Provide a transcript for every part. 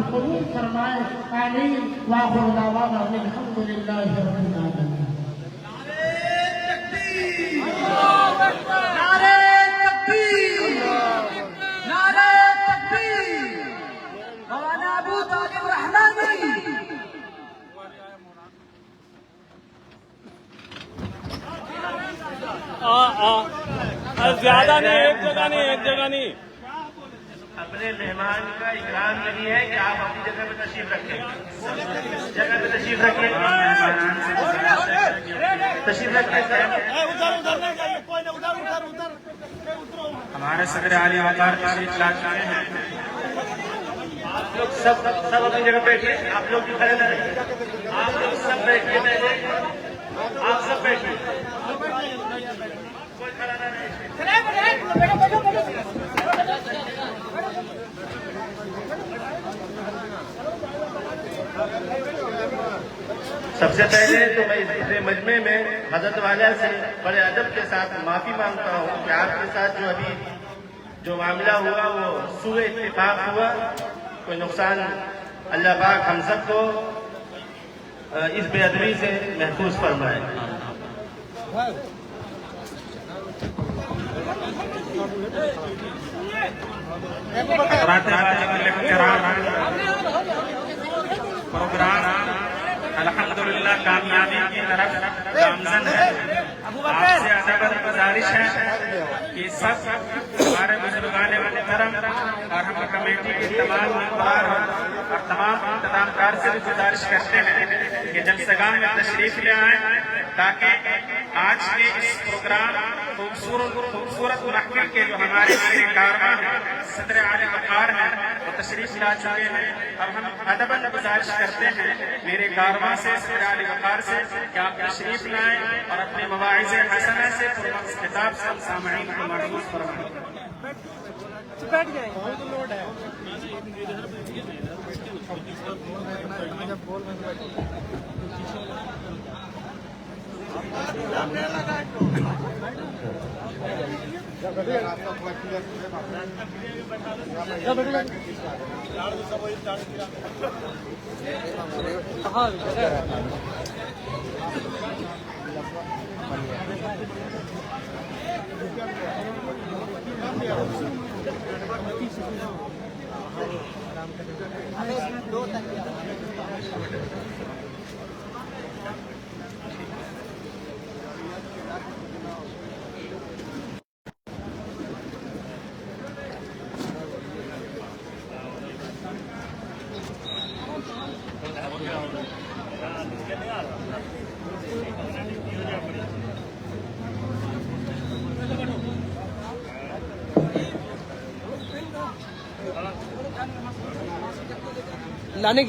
کو قبول فرمائے. آمین. وآخر دعوانا الحمدللہ رب العالمین. زیادہ نہیں, ایک جگہ نہیں. اپنے مہمان کا اکرام نہیں ہے کہ آپ اپنی جگہ پہ تشریف رکھیں. جگہ پہ تشریف رکھیں. تشریف رکھیں. ہمارے صدر عالی وقار تشریف لا چکے ہیں. آپ لوگ سب اپنی جگہ بیٹھیے. آپ لوگ بھی کھڑے نہ رہیں. آپ لوگ سب بیٹھیے. آپ سب بیٹھیے. کوئی کھڑا نہ رہے. سب سے پہلے تو میں اس مجمع میں حضرت والا سے بڑے ادب کے ساتھ معافی مانگتا ہوں کہ آپ کے ساتھ جو معاملہ ہوا وہ سوء اتفاق ہوا. کوئی نقصان اللہ پاک ہم سب کو اس بے ادبی سے محفوظ فرمائے. پروگرام الحمدللہ کامیابی کی طرف گامزن ہے. آپ سے ادب گزارش ہے کہ سب ہمارے بزرگان محترم اور ہم کمیٹی کے تمام ممبران اور تمام انتظام کار سے بھی گزارش کرتے ہیں کہ جلسگاہ میں تشریف لے آئیں تاکہ آج کے اس پروگرام خوبصورت محفل کے جو ہمارے کارواں ہیں صدر عالی وقار ہیں وہ تشریف لا چکے ہیں. اور ہم ادباً گزارش کرتے ہیں میرے کارواں سے صدر عالی وقار سے کہ آپ تشریف لائیں اور اپنے مواعظ حسنہ سے خطاب سے سامعین کو محفوظ فرمائیں. لانے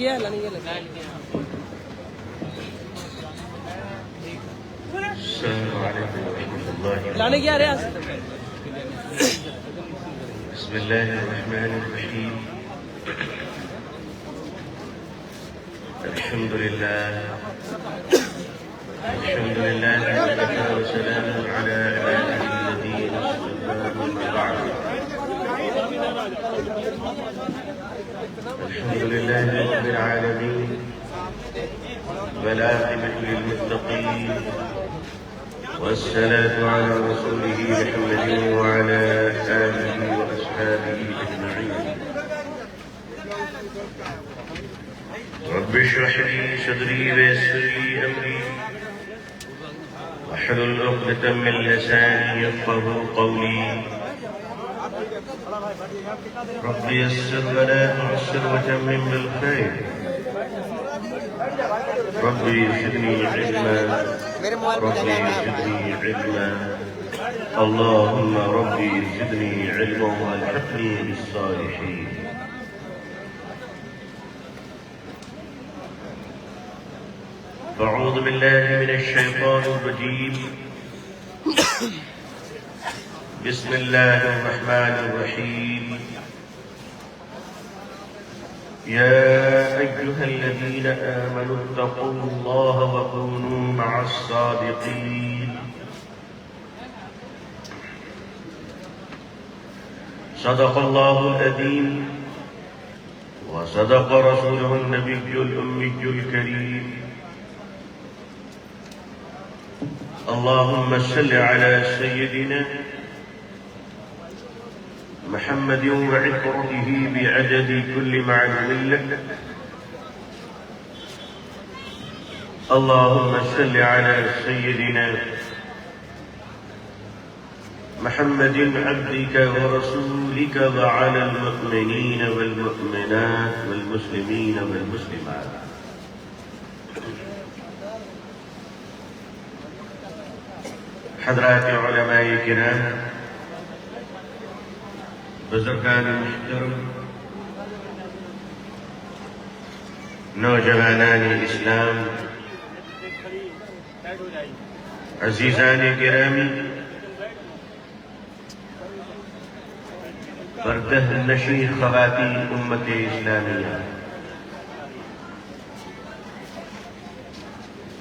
گیا ریاض. بسم اللہ الرحمن الرحیم. الحمد لله وكفى وسلام على عباده الذين اصطفى أما بعد. الحمد لله رب العالمين والعاقبة للمتقين والصلاة على رسوله محمد وعلى آله وأصحابه أجمعين. رب اشرح لي صدري ويسر لي أمري واحلل عقدة من لساني يفقهوا قولي. رب يسر ولا تعسر وتمم بالخير. ربي زدني علما اللهم ربي زدني علما والحقني بالصالحين. أعوذ بالله من الشيطان الرجيم. بسم الله الرحمن الرحيم. يا أيها الذين آمنوا اتقوا الله وكونوا مع الصادقين. صدق الله العظيم وصدق رسوله النبي الأمي الكريم. اللهم صل على سيدنا محمد وعطرته بعدد كل معلوم لك. اللهم صل على سيدنا محمد عبدك ورسولك وعلى المؤمنين والمؤمنات والمسلمين والمسلمات. حضرات علماء کرام، بزرگان محترم، نوجوانان اسلام، عزیزان گرامی، پردہ نشین خواتین امت اسلامیہ،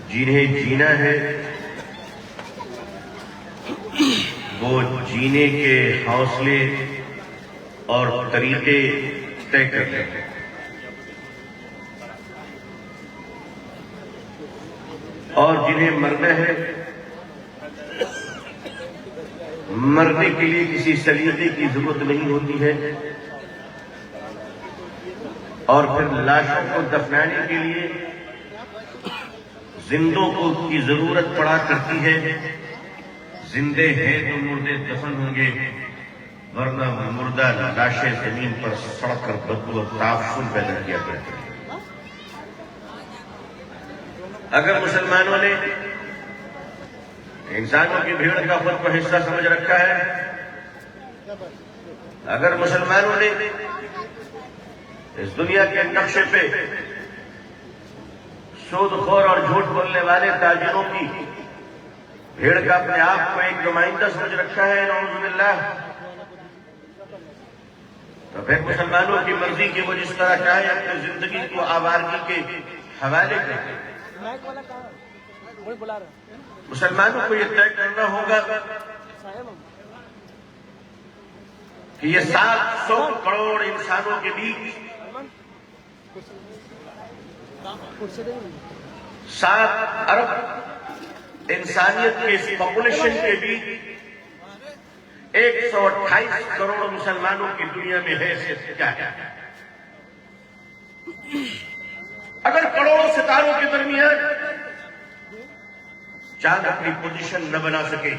جنہیں جینا ہے وہ جینے کے حوصلے اور طریقے طے کر لیں. اور جنہیں مرنا ہے مرنے کے لیے کسی سلیقے کی ضرورت نہیں ہوتی ہے، اور پھر لاشوں کو دفنانے کے لیے زندوں کو کی ضرورت پڑا کرتی ہے. زندے ہیں تو مردے دفن ہوں گے، ورنہ مردہ لاشیں زمین پر سڑ کر بدبو اور تعفن پیدا کیا کرتے ہیں. اگر مسلمانوں نے انسانوں کی بھیڑ کا خود کو حصہ سمجھ رکھا ہے، اگر مسلمانوں نے اس دنیا کے نقشے پہ سود خور اور جھوٹ بولنے والے تاجروں کی بھیڑ کا اپنے آپ کو ایک نمائندہ سمجھ رکھا ہے، نعوذ باللہ، تو پھر مسلمانوں کی مرضی کی وہ جس طرح چاہے اپنی زندگی کو آوارگی کے حوالے کرے. مسلمانوں کو یہ طے کرنا ہوگا کہ یہ 700 کروڑ انسانوں کے بیچ 7 ارب انسانیت کے اس پاپولیشن کے بیچ 128 کروڑ مسلمانوں کی دنیا میں حیثیت کیا ہے. اگر کروڑوں ستاروں کے درمیان چاند اپنی پوزیشن نہ بنا سکے،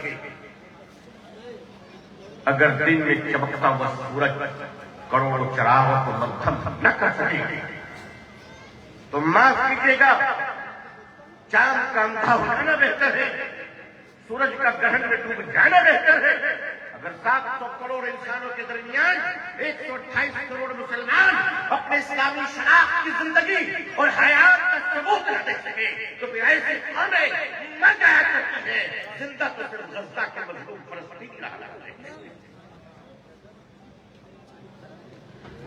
اگر دن میں چمکتا ہوا سورج کروڑوں چراغوں کو منتھم نہ کر سکے، تو معاف کیجیے گا، چاند کا اندھا ہو جانا بہتر ہے، سورج کا گرہن میں ڈوب جانا بہتر ہے. اگر 700 کروڑ انسانوں کے درمیان 128 کروڑ مسلمان اپنے اسلامی شناخت کی زندگی اور حیات کا ثبوت نہ دے سکے، تو پھر ایسے قومیں نہ جایا کرتی ہے. زندہ تو صرف غزہ کے مظلوم فلسطینی رہا کرتے ہیں.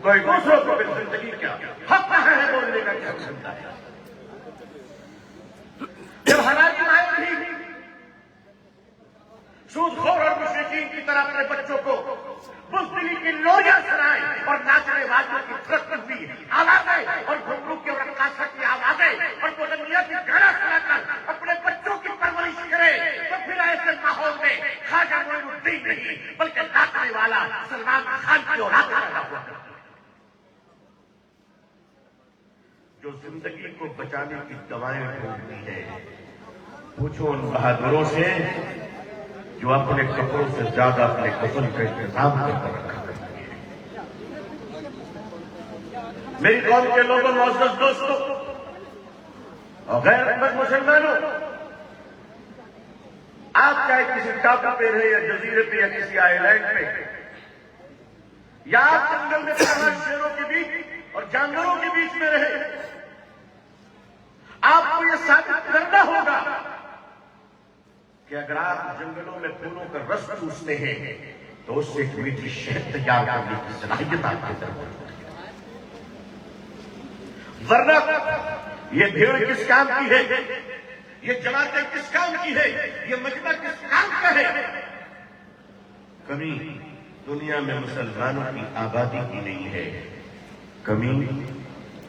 کوئی دوسروں کو پھر زندگی کیا حق کہاں ہے بولنے کا، کیا سمجھتا ہے؟ جب ہماری مائیں تھی سود خور اور مشرکین کی طرح اپنے بچوں کو بزدلی کی لوریاں سنائیں اور ناچنے والوں کی تھرکتی ہوئی آوازیں اور گھنگرو کی اور رقاصت کی آوازیں اور مغنیہ کی گانا سنا کر اپنے بچوں کی پرورش کرے، تو پھر ایسے ماحول میں خواجہ معین الدین نہیں بلکہ ناچنے والا سلمان خان کی اولاد پیدا ہوا. جو زندگی کو بچانے کی دوائیں ڈھونڈتی ہے، پوچھو ان بہادروں سے جو اپنے کپڑوں سے زیادہ اپنے کفن کا انتظام کر رکھا کرتے ہیں. میری قوم کے لوگوں، معزز دوستوں اور غیر مند مسلمانوں، آپ چاہے کسی ٹاپو پہ رہے یا جزیرے پہ یا کسی آئی لینڈ پہ، یا آپ جنگل میں شیروں کے بیچ اور جانوروں کے بیچ میں رہے، آپ کو یہ ثابت کرنا ہوگا کہ اگر آپ جنگلوں میں پھولوں کا رس چوستے ہیں تو اس سے ایک میٹھی شہد تیار کرنے کی صلاحیت آپ کے اندر موجود ہے. ورنہ یہ بھیڑ کس کام کی ہے، یہ جماعتیں کس کام کی ہے، یہ مجمع کس کام کا ہے؟ کمی دنیا میں مسلمانوں کی آبادی کی نہیں ہے، کمی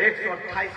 128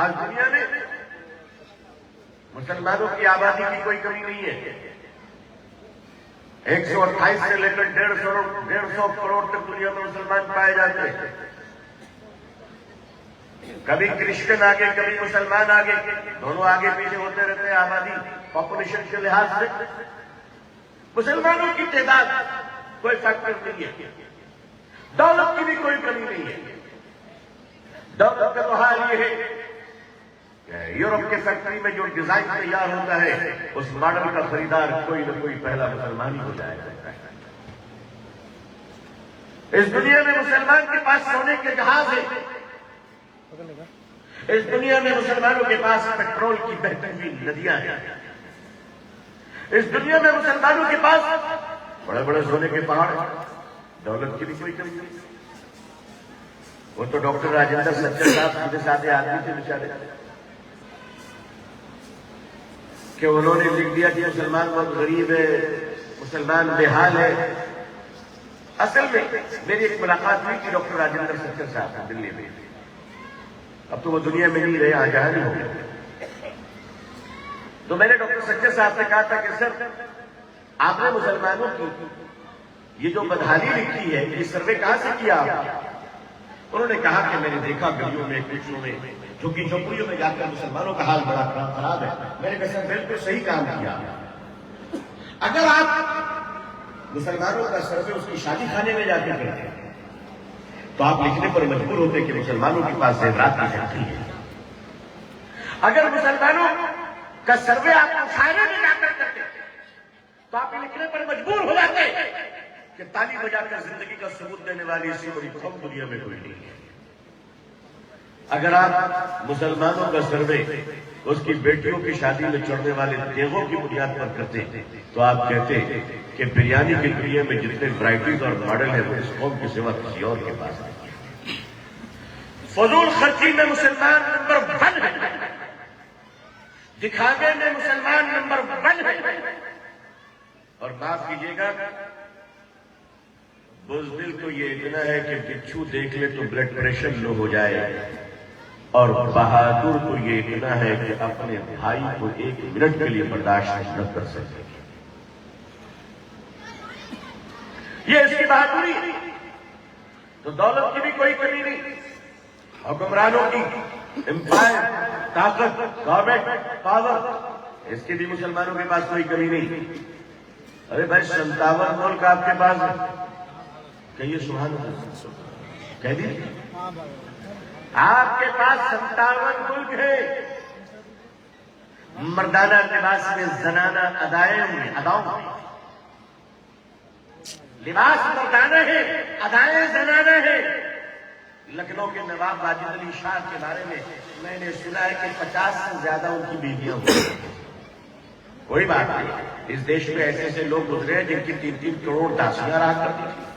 آج دنیا میں مسلمانوں کی آبادی کی کوئی کمی نہیں ہے. 128 سے لے کر 150 کروڑ تک دنیا میں مسلمان پائے جاتے ہیں. کبھی کرسچن آگے کبھی مسلمان آگے, دونوں آگے پیچھے ہوتے رہتے ہیں آبادی پاپولیشن کے لحاظ سے. مسلمانوں کی تعداد کوئی فیکٹر نہیں ہے. دولت کی بھی کوئی کمی نہیں ہے. دولت کا تو حال یہ ہے کہ یورپ کے فیکٹری میں جو ڈیزائن تیار ہوتا ہے اس ماڈل کا خریدار کوئی نہ کوئی پہلا مسلمان ہی ہو جائے گا. اس دنیا میں مسلمان کے پاس سونے کے جہاز ہے. اس دنیا میں مسلمانوں کے پاس پیٹرول کی بہتی ہوئی ندیاں ہیں. اس دنیا میں مسلمانوں کے پاس بڑے بڑے سونے کے پہاڑ. دولت کی بھی کوئی کمی نہیں. وہ تو ڈاکٹر راجندر سچر صاحب سیدھے سادے آدمی تھے بیچارے کہ انہوں نے لکھ دیا کہ مسلمان بہت غریب ہے, مسلمان بے حال ہے. اصل میں میری ایک ملاقات ہوئی تھی ڈاکٹر راجندر سچر صاحب سے دلی میں. اب تو وہ دنیا میں نہیں رہے, جہاں نہیں ہو گئے. تو میں نے ڈاکٹر سچر صاحب سے کہا تھا کہ سر آپ نے مسلمانوں کی یہ جو بدحالی لکھی ہے یہ سروے کہاں سے کیا آپ؟ انہوں نے کہا کہ میں نے دیکھا گلیوں میں کوچوں میں جھگی جھوپڑیوں میں جا کر مسلمانوں کا حال بڑا خراب ہے. میں نے کہا سر بالکل صحیح کام کیا. اگر آپ مسلمانوں کا سروے اس کی شادی خانے میں جا کے کرتے تو آپ لکھنے پر مجبور ہوتے کہ مسلمانوں کے پاس زیورات کی فیکٹری ہے. اگر مسلمانوں کا سروے آپ مشاعرے میں جا کر کرتے تو آپ لکھنے پر مجبور ہو جاتے کہ تالی بجا کر زندگی کا ثبوت دینے والی اسی بڑی قوم دنیا میں کوئی نہیں ہے. اگر آپ مسلمانوں کا سروے اس کی بیٹیوں کی شادی میں چڑھنے والے دیگوں کی بنیاد پر کرتے تو آپ کہتے کہ بریانی کی دنیا میں جتنے ورائٹیز اور ماڈل ہیں وہ اس قوم کے سوا کسی اور کے پاس نہیں. فضول خرچی میں مسلمان نمبر 1 ہے. دکھاوے میں مسلمان نمبر 1 ہے. اور معاف کیجیے گا بزدل کو یہ اتنا ہے کہ بچھو دیکھ لے تو بلڈ پریشر لو ہو جائے, اور بہادر کو یہ اتنا ہے کہ اپنے بھائی کو 1 منٹ کے لیے برداشت نہ کر سکے. یہ اس کی بہادری. تو دولت کی بھی کوئی کمی نہیں. حکمرانوں کی امپائر, طاقت, گورنمنٹ, پاور, اس کی بھی مسلمانوں کے پاس کوئی کمی نہیں. ارے بھائی 57 ملک آپ کے پاس ہے. کہیے سبحان اللہ, کہہ دیجیے. آپ کے پاس 57 ملک ہے. مردانہ لباس میں زنانہ اداؤں میں لباس مردانہ ہے, ادائیں زنانہ ہے. لکھنؤ کے نواب واجد علی شاہ کے بارے میں نے سنا ہے کہ 50 سے زیادہ ان کی بیویاں ہوئی. کوئی بات نہیں, اس دیش میں ایسے ایسے لوگ گزرے ہیں جن کی 3-3 کروڑ داسیاں رہا کرتی تھی.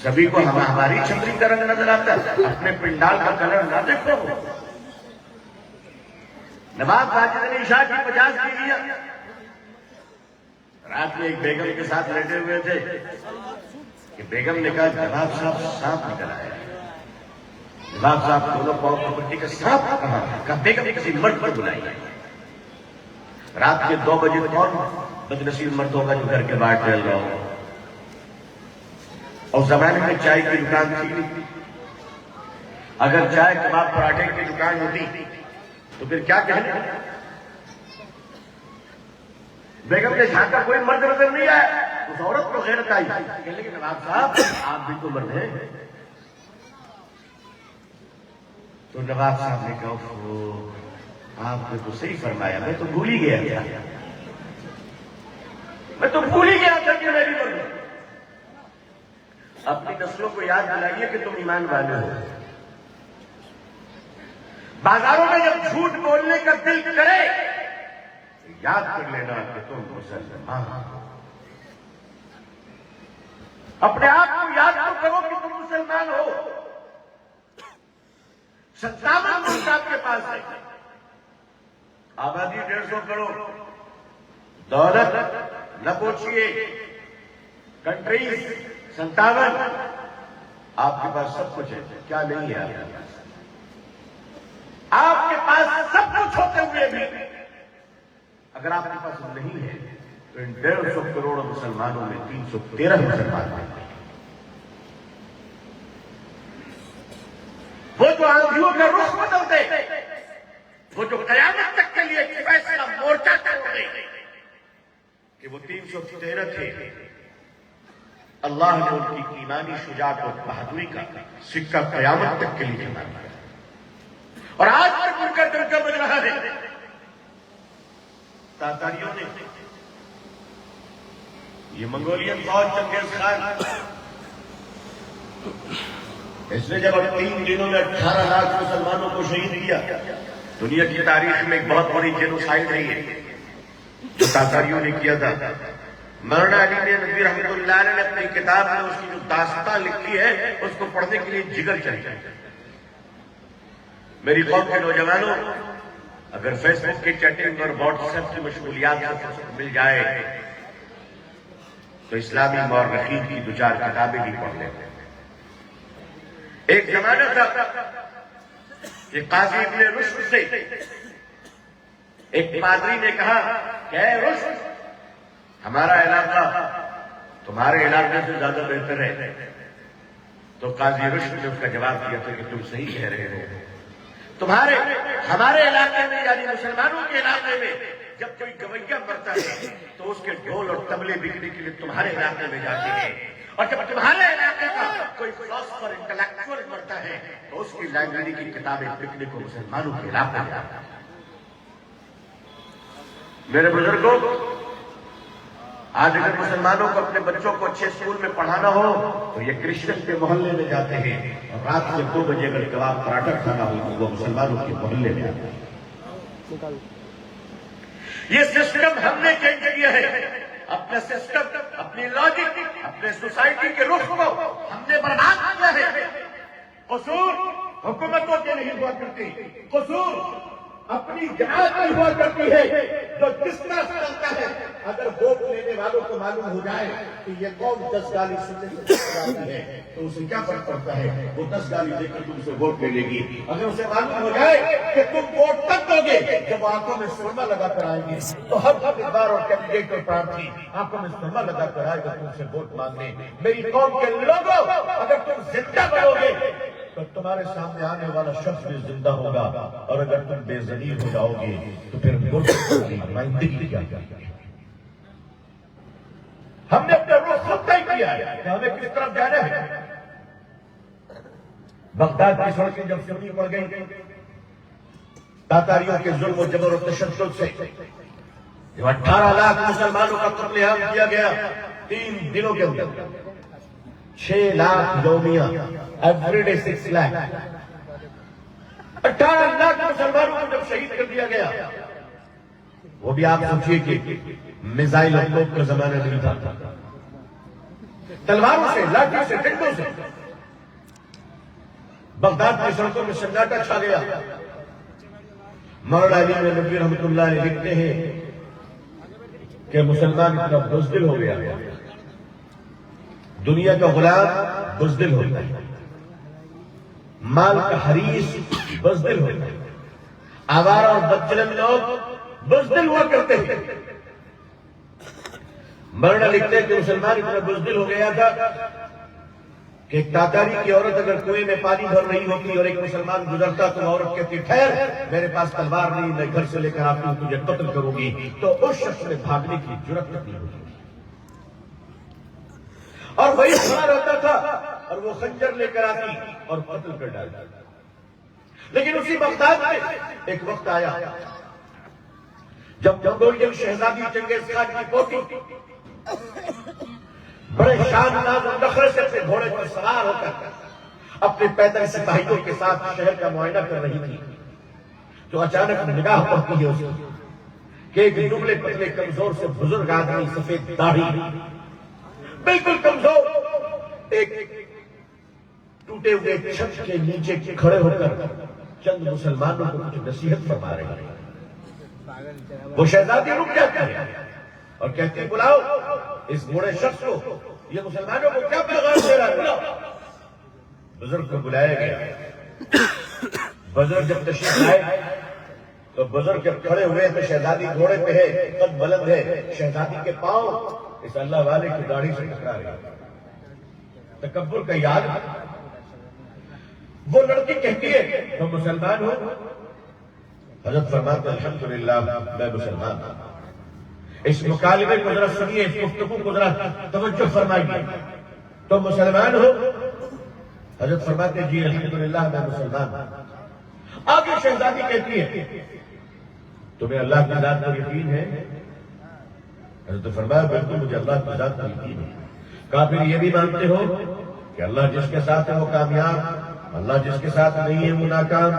سبھی کو ہماری چھتری کا رنگ نظر آتا ہے, اپنے پنڈال کا کلر نہ دیکھو. نواب واجد علی شاہ کی 50 بیویاں. رات میں ایک بیگم کے ساتھ لیٹے ہوئے تھے کہ بیگم نے کہا نواب صاحب سانپ نکل آیا. نواب صاحب دونوں پاؤں پکڑنے کا سانپ کہاں؟ کہا بیگم کسی مرد پر بلائی. رات کے 2 بجے کون بدنصیب مرد ہوگا جو گھر کے باہر ٹہل رہا ہو؟ اور زمانے میں چائے کی دکان تھی نہیں. اگر چائے کباب پراٹھے کی دکان ہوتی تو پھر کیا کہنے. بیگم کے جھانکا کوئی مرد نظر نہیں آیا. اس عورت کو غیرت آئی, کہنے لگے نواب صاحب آپ بھی تو مرد ہیں. تو نواب صاحب نے کہا آپ نے تو صحیح فرمایا, میں تو بھول ہی گیا تھا. میں تو بھول ہی گیا تھا کہ میری مرد. اپنی نسلوں کو یاد دلائیے کہ تم ایمان والے ہو. بازاروں میں جب جھوٹ بولنے کا دل کرے یاد کر لینا کہ تم مسلمان ہو. اپنے آپ کو یاد تو کرو کہ تم مسلمان ہو. 57 ملک آپ کے پاس ہے, آبادی 150 کروڑ, دولت نہ پوچھئے, کنٹریز 57, آپ کے پاس سب کچھ ہے. کیا نہیں ہے آپ کے پاس؟ آپ کے پاس سب کچھ ہوتے ہوئے بھی اگر آپ کے پاس نہیں ہے تو ان 150 کروڑ مسلمانوں میں 313 مسلمان ہیں. وہ جو آندھیوں کا رخ بدل دے، وہ جو قیامت تک کے لیے فیصلہ مورچہ توڑ دے کہ وہ 313 تھے، اللہ نے ان کی ایمانی شجاعت اور بہادری کا سکہ قیامت تک کے لیے جمع کیا. اور آج تک ان کا ڈنکا بج رہا ہے. تاتاریوں نے یہ منگولین فوج چنگیز خان، اس نے جب 3 دنوں میں 18 لاکھ مسلمانوں کو شہید کیا، دنیا کی تاریخ میں ایک بہت بڑی جینوسائیڈ رہی ہے جو تاتاریوں نے کیا تھا. مولانا علی نے ندوی رحمۃ اللہ علیہ نے اپنی کتاب میں اس کی جو داستان لکھی ہے اس کو پڑھنے کے لیے جگر چاہیے. میری قوم کے نوجوانوں، اگر فیس بک کی چیٹنگ اور واٹس ایپ کی مشغولیات سے فرصت مل جائے تو اسلامی مورخین کی 2-4 کتابیں بھی پڑھ لیں. ایک زمانہ تھا کہ قاضی ابن رشد سے ایک پادری نے کہا کہ اے رشد، ہمارا علاقہ تمہارے علاقے سے زیادہ بہتر ہے. تو قاضی رشد نے اس کا جواب دیا تھا کہ تم صحیح کہہ رہے ہو. ہمارے علاقے میں یعنی مسلمانوں کے علاقے میں جب کوئی گویہ مرتا ہے تو اس کے ڈھول اور طبلے بکنے کے لیے تمہارے علاقے میں جاتے ہیں، اور جب تمہارے علاقے کا کوئی فلاسفر انٹلیکچوئل مرتا ہے تو اس کی لائبریری کی کتابیں بکنے کو مسلمانوں کے علاقے میں جاتا ہے. میرے بزرگوں، آج اگر مسلمانوں کو اپنے بچوں کو اچھے اسکول میں پڑھانا ہو تو یہ کرسچن کے محلے میں جاتے ہیں، اور رات کے 2 بجے اگر کباب پراٹھا کھانا ہو تو وہ مسلمانوں کے محلے میں آتے ہیں. یہ سسٹم ہم نے چینج کیا ہے. اپنا سسٹم، اپنی لاجک، اپنے سوسائٹی کے رخ کو ہم نے برباد کیا ہے. قصور حکومتوں کے نہیں ہوا کرتی، قصور اپنی جماعت میں ہوا کرتی ہے جو جس طرح سے چلتا ہے. اگر ووٹ لینے والوں کو معلوم ہو جائے کہ یہ قوم 10 گالی سننے سے جاتی ہے تو اسے کیا فرق پڑتا ہے، وہ 10 گالی دے کر تم سے ووٹ لے لے گی. اگر اسے معلوم ہو جائے کہ تم ووٹ تب دو گے جب آنکھوں میں سرما لگا کر آئیں گے تو ہر امیدوار اور کینڈیڈیٹ اور پرارتھی آنکھوں میں سرما لگا کر آئے گا تم سے ووٹ مانگنے. میری قوم کے لوگوں، اگر تم زندہ بنو گے تو تمہارے سامنے آنے والا شخص بھی زندہ ہوگا، اور اگر تم بے ضمیر ہو جاؤ گے تو پھر ملک کی نمائندگی کیا کریں گے. ہم نے اپنا رخ خود طے کیا ہے کہ ہمیں کس طرف جانا ہے. بغداد کی سڑکیں جب سنی پڑ گئی تاتاریوں کے ظلم و جبر و تشدد سے، جب 18 لاکھ مسلمانوں کا قتل عام کیا گیا 3 دنوں کے اندر، 6 لاکھ یومیہ، ایوری ڈے 6 لاکھ، 18 لاکھ مسلمانوں کو جب شہید کر دیا گیا، وہ بھی آپ سوچیے کہ میزائل اور توپ کا زمانہ نہیں تھا. تلواروں سے، لاٹھی سے، ڈنڈوں سے بغداد کی سڑکوں میں سناٹا چھا گیا. مولانا علی نے ندوی رحمۃ اللہ علیہ لکھتے ہیں کہ مسلمان اتنا بزدل ہو گیا، دنیا کا غلام بزدل ہوتا ہے، مال کا حریص بزدل ہوتا ہے، آوارہ اور بدچلن لوگ بزدل ہوا کرتے ہیں. مولانا لکھتے ہیں کہ مسلمان اتنا بزدل ہو گیا تھا کہ ایک تاتاری کی عورت اگر کنویں میں پانی بھر رہی ہوتی اور ایک مسلمان گزرتا تو عورت کہتی ٹھہر، میرے پاس تلوار نہیں، میں گھر سے لے کر آتی ہوں، تجھے قتل کروں گی. تو اس شخص میں بھاگنے کی جرأت نہیں ہوتی، اور وہی کھڑا رہتا تھا اور وہ خنجر لے کر آتی اور قتل کر ڈالتا. لیکن اسی بغداد میں ایک وقت آیا جب منگولین شہزادی چنگیز خان کی پوتی بڑے شان ناز و نخرے سے اپنے گھوڑے پر سوار ہو کر اپنے پیدل سپاہیوں کے ساتھ شہر کا معائنہ کر رہی تھی، تو اچانک نگاہ پڑتی ہے اس کی کہ ایک دبلے پتلے کمزور سے بزرگ آدمی، سفید داڑھی، بالکل کمزور، ایک ٹوٹے ہوئے چھت کے نیچے کھڑے ہو کر چند مسلمانوں کو کچھ نصیحت فرما رہے ہیں. وہ شہزادی رک جاتی ہے اور کہتی ہے بلاؤ اس بوڑھے شخص کو، یہ مسلمانوں کو کیا پیغام دے رہا ہے. بزرگ کو بلایا گیا، بزرگ جب تشریف لائے تو بزرگ جب کھڑے ہوئے تو شہزادی گھوڑے پہ ہے، قد بلند ہے، شہزادی کے پاؤں اس اللہ والے کی داڑھی سے ٹکرا رہے، تکبر کا یاد۔ وہ لڑکی کہتی ہے تم مسلمان ہو؟ حضرت فرماتے الحمدللہ میں مسلمان ہوں۔ اس مکالمے کو ذرا سنیے، اس گفتگو کو ذرا توجہ فرمائیے، تم مسلمان ہو؟ حضرت فرماتے جی الحمدللہ میں مسلمان ہوں۔ آگے شہزادی کہتی ہے تمہیں اللہ کی ذات پر یقین ہے؟ حضرت فرمایا بالکل مجھے اللہ کی ذات پر یقین ہے۔ کہا پھر یہ بھی مانتے ہو کہ اللہ جس کے ساتھ ہے وہ کامیاب، اللہ جس کے ساتھ نہیں ہے وہ ناکام؟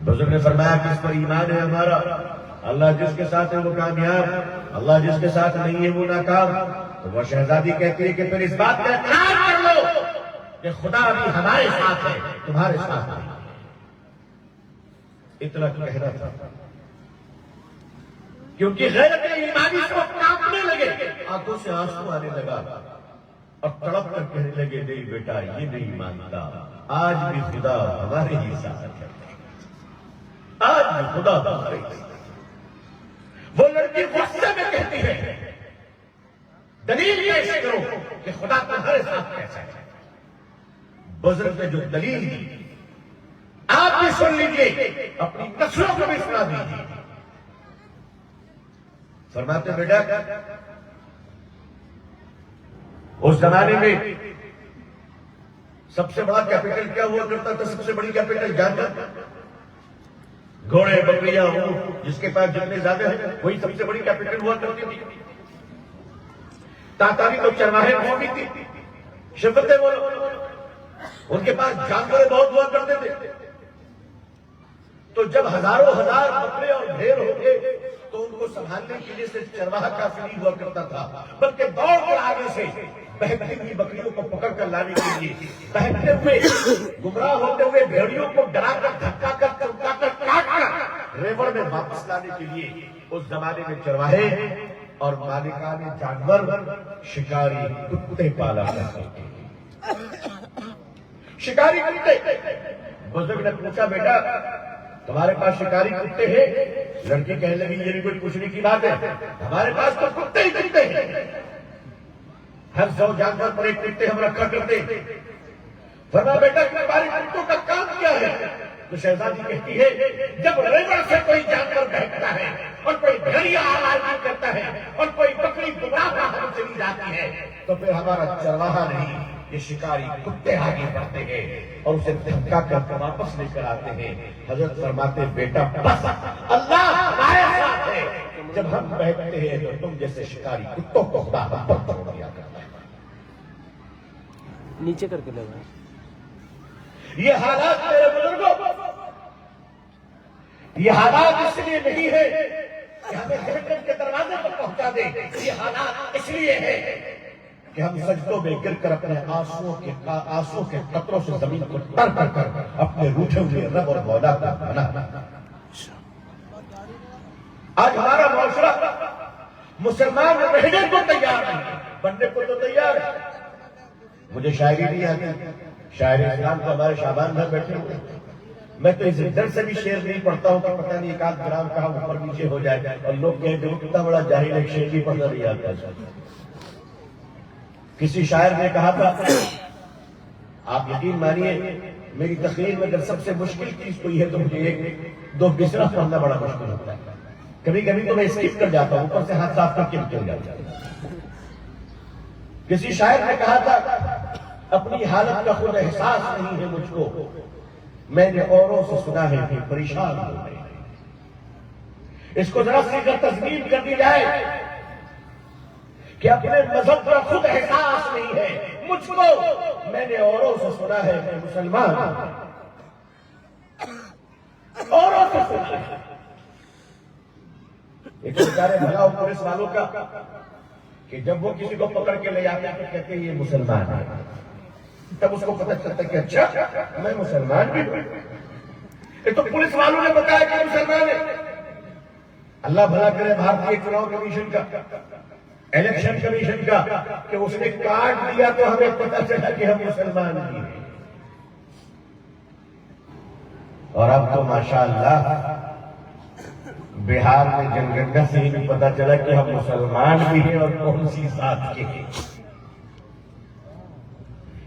بزرگ نے فرمایا کہ اس پر ایمان ہے ہمارا، اللہ جس کے ساتھ ہے وہ کامیاب، اللہ جس کے ساتھ نہیں ہے وہ ناکام۔ تو وہ شہزادی کہتی ہے کہ پھر اس بات کا اقرار کر لو کہ خدا بھی ہمارے ساتھ ہے، تمہارے ساتھ ہے۔ اتنا کہنا تھا کیونکہ غیرت ایمانی سے وہ کانپنے لگے، آنکھوں سے آنسو آنے لگا اور تڑپ کر کہنے لگے نہیں بیٹا یہ نہیں مانتا، آج بھی خدا ہمارے ہی ساتھ ہے، آج بھی خدا ہمارے ہی ساتھ ہے۔ وہ لڑکی غصے میں کہتی ہے دلیل پیش کرو کہ خدا تمہارے ساتھ کیسا ہے۔ بزرگ نے جو دلیل دی آپ بھی سن لیجیے، اپنی نسلوں کو بھی سنا دیجیے۔ فرماتے بیٹا اس زمانے میں سب سے بڑا کیپٹل کیا ہوا کرتا تھا؟ سب سے بڑی کیپٹل جانور، گھوڑے، بکریاں، اونٹ، جس کے پاس جتنے زیادہ ہیں وہی سب سے بڑی کیپٹل ہوا کرتی تھی۔ تاتاری تو چرواہے ہوگی تھی، شفتے وہ ان کے پاس جانور بہت ہوا کرتے تھے۔ تو جب ہزاروں ہزار بکرے اور ڈھیر ہو گئے تو ان کو سنبھالنے کے لیے صرف چرواہا کافی نہیں ہوا کرتا تھا، بلکہ دوڑ کر آگے سے بہکتی ہوئی بکریوں کو پکڑ کر لانے کے لیے، بہکتے ہوئے گمراہ ہوتے ہوئے بھیڑیوں کو ڈرا کر دھکا کر چمکا کر کاٹ کر ریوڑ میں واپس لانے کے لیے اس زمانے میں چرواہے اور مالکان جانور شکاری کتے پالا کرتے تھے۔ شکاری کتے۔ بزرگ نے پوچھا بیٹا تمہارے پاس شکاری کتے ہیں؟ لڑکی کہنے لگی یہ بھی کوئی پوچھنے کی بات ہے، ہمارے پاس تو کتے ہی کتے ہیں، ہر 100 جانور پر ایک کتے ہم رکھا کرتے۔ فرمایا بیٹا تمہارے کتوں کا کام کیا ہے؟ تو شہزادی کہتی ہے جب ریوڑ سے کوئی جانور بہکتا ہے اور کوئی بھیڑیا آواز کرتا ہے اور کوئی بکری گمراہ باہر چلی جاتی ہے تو پھر ہمارا چرواہا نہیں، یہ شکاری کتے آگے بڑھتے ہیں اور اسے دھکا کر کے واپس لے کر آتے ہیں۔ حضرت فرماتے بیٹا بس اللہ ہمارے ساتھ ہے، جب ہم بہکتے ہیں تو تم جیسے شکاری کتوں کو خدا ہم پر چھوڑ دیا کرتا ہے۔ نیچے کر کے لگا یہ حالات میرے بزرگوں، یہ حالات اس لیے نہیں ہے کہ ہمیں جہنم کے دروازے پر پہنچا دے، یہ حالات اس لیے ہے کہ ہم سجدوں میں گر کر اپنے آنسوؤں کے قطروں سے زمین کو تر کر کر اپنے روٹھے ہوئے رب اور مولا کا بنا۔ آج ہمارا معاشرہ مسلمان رہنے کو تیار نہیں، بننے کو تو تیار ہے۔ مجھے شاعری نہیں آتی، شاعر اسلام تو ہمارے شعبان گھر بیٹھے ہوئے، میں تو اس ڈر سے بھی شعر نہیں پڑھتا ہوں کہ پتہ نہیں ایک آدھ گرام کہاں اوپر نیچے ہو جائے اور لوگ کہیں کہ وہ کتنا بڑا جاہل ہے، شعر بھی پڑھنا نہیں آتا۔ کسی شاعر نے کہا تھا آپ یقین مانیے میری تقریر میں اگر سب سے مشکل چیز کوئی ہے تو مجھے 1-2 بسرا پڑھنا بڑا مشکل ہوتا ہے، کبھی کبھی تو میں اسکپ کر جاتا ہوں، اوپر سے ہاتھ صاف کر کے نکل جاتا ہوں۔ کسی شاعر نے کہا تھا اپنی حالت کا خود احساس نہیں ہے مجھ کو، میں نے اوروں سے سنا ہے کہ پریشان ہو گئے۔ اس کو ذرا سی اگر تسلیم کر دی جائے کہ اپنے مذہب کا خود احساس نہیں ہے مجھ کو، میں نے اوروں سے سنا ہے کہ مسلمان اوروں سے سنا ہے۔ ایک بیچارے بھلا پولیس والوں کا کہ جب وہ کسی کو پکڑ کے لے جاتے ہیں تو کہتے ہیں یہ مسلمان ہے، تب اس کو پتہ چلتا ہے کہ اچھا میں مسلمان بھی ہوں۔ ایک تو پولیس والوں نے بتایا کہ مسلمان ہے، اللہ بھلا کرے بھارتی چناؤ کمیشن کا، الیکشن کمیشن کا، کہ اس نے کارڈ دیا تو ہمیں پتہ چلا کہ ہم مسلمان بھی ہیں۔ اور اب تو ماشاءاللہ بہار میں جنگنڈا سے ہی بھی پتا چلا کہ ہم مسلمان بھی ہیں اور کون سی ذات کے ہیں،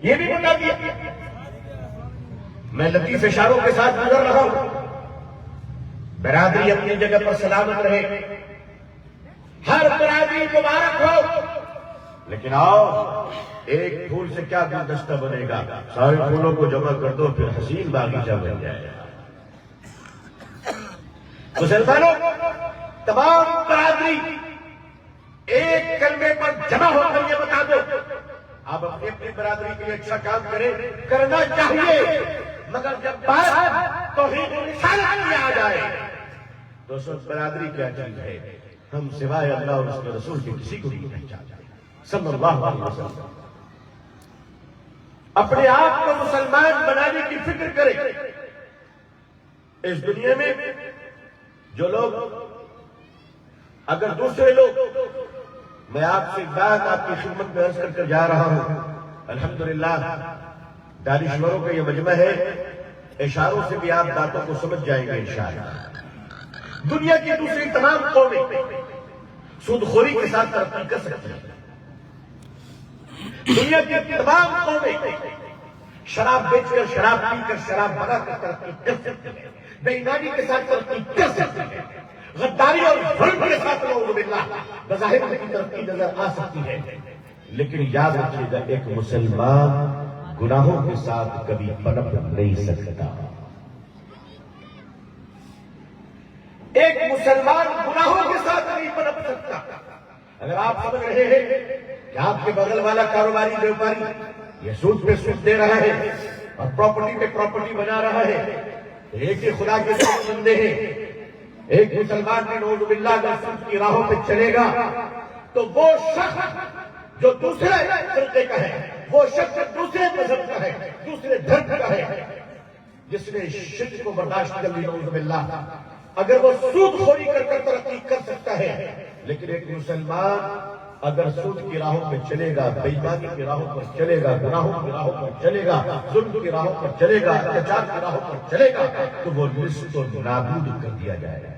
یہ بھی بتا دیا۔ میں لطیف اشاروں کے ساتھ گزر رہا ہوں، برادری اپنی جگہ پر سلامت رہے، ہر برادری مبارک ہو، لیکن آؤ ایک پھول سے کیا گلدستہ بنے گا، سارے پھولوں کو جمع کر دو پھر حسین باغیچہ بن جائے گا۔ مسلمانوں، تمام برادری ایک کلمے پر جمع ہو کر یہ بتا دو، آپ اپنی اپنی برادری کے لیے اچھا کام کرنا چاہیے، مگر جب بات توحید رسالت میں آ جائے تو اس وقت برادری کیا چیز ہے ہم سوائے اللہ اور اس کے رسول کے کسی کو نہیں پہچانتے صلی اللہ علیہ وسلم۔ اپنے آپ کو مسلمان بنانے کی فکر کریں۔ اس دنیا میں جو لوگ، اگر دوسرے لوگ، میں آپ سے ایک بات آپ کی خدمت میں عرض کر کر جا رہا ہوں، الحمدللہ دانشوروں کا یہ مجمع ہے، اشاروں سے بھی آپ باتوں کو سمجھ جائیں گے انشاءاللہ۔ دنیا کی دوسری تمام قومیں سود خوری کے ساتھ ترقی کر سکتی ہیں، دنیا کی تمام قومیں شراب بیچ کر، شراب پی کر، شراب بنا کر ترقی کر سکتی ہیں، بے ایمانی کے ساتھ ترقی کر سکتی ہیں، غداری اور ظلم کے ساتھ نعوذ باللہ بظاہر ان کی ترقی نظر آ سکتی ہے، لیکن یاد رکھیے گا ایک مسلمان گناہوں کے ساتھ کبھی پنپ نہیں سکتا۔ ایک مسلمان گناہوں کے ساتھ نہیں پنپ سکتا۔ اگر آپ سمجھ رہے ہیں کہ آپ کے بغل والا کاروباری بیوپاری یہ سود پہ سود دے رہا ہے اور پراپرٹی پہ پراپرٹی بنا رہا ہے، ایک ہی خدا کے دو بندے ہیں، ایک مسلمان بھی نعوذ باللہ اگر سود کی راہوں پہ چلے گا تو وہ شخص جو دوسرے فرقے کا ہے، وہ شخص دوسرے مذہب کا ہے، دوسرے دھرم کا ہے، جس نے شرک کو برداشت کر لی نعوذ باللہ، اگر وہ سود خوری کر کر ترقی کر سکتا ہے، لیکن ایک مسلمان اگر سود کی راہوں پہ چلے گا، بے ایمانی کی راہوں پر چلے گا، گناہوں کی راہوں پر چلے گا، ظلم کی راہوں پر چلے گا، اتیاچار کی راہوں پر چلے گا تو وہ نصف و نابود کر دیا جائے گا۔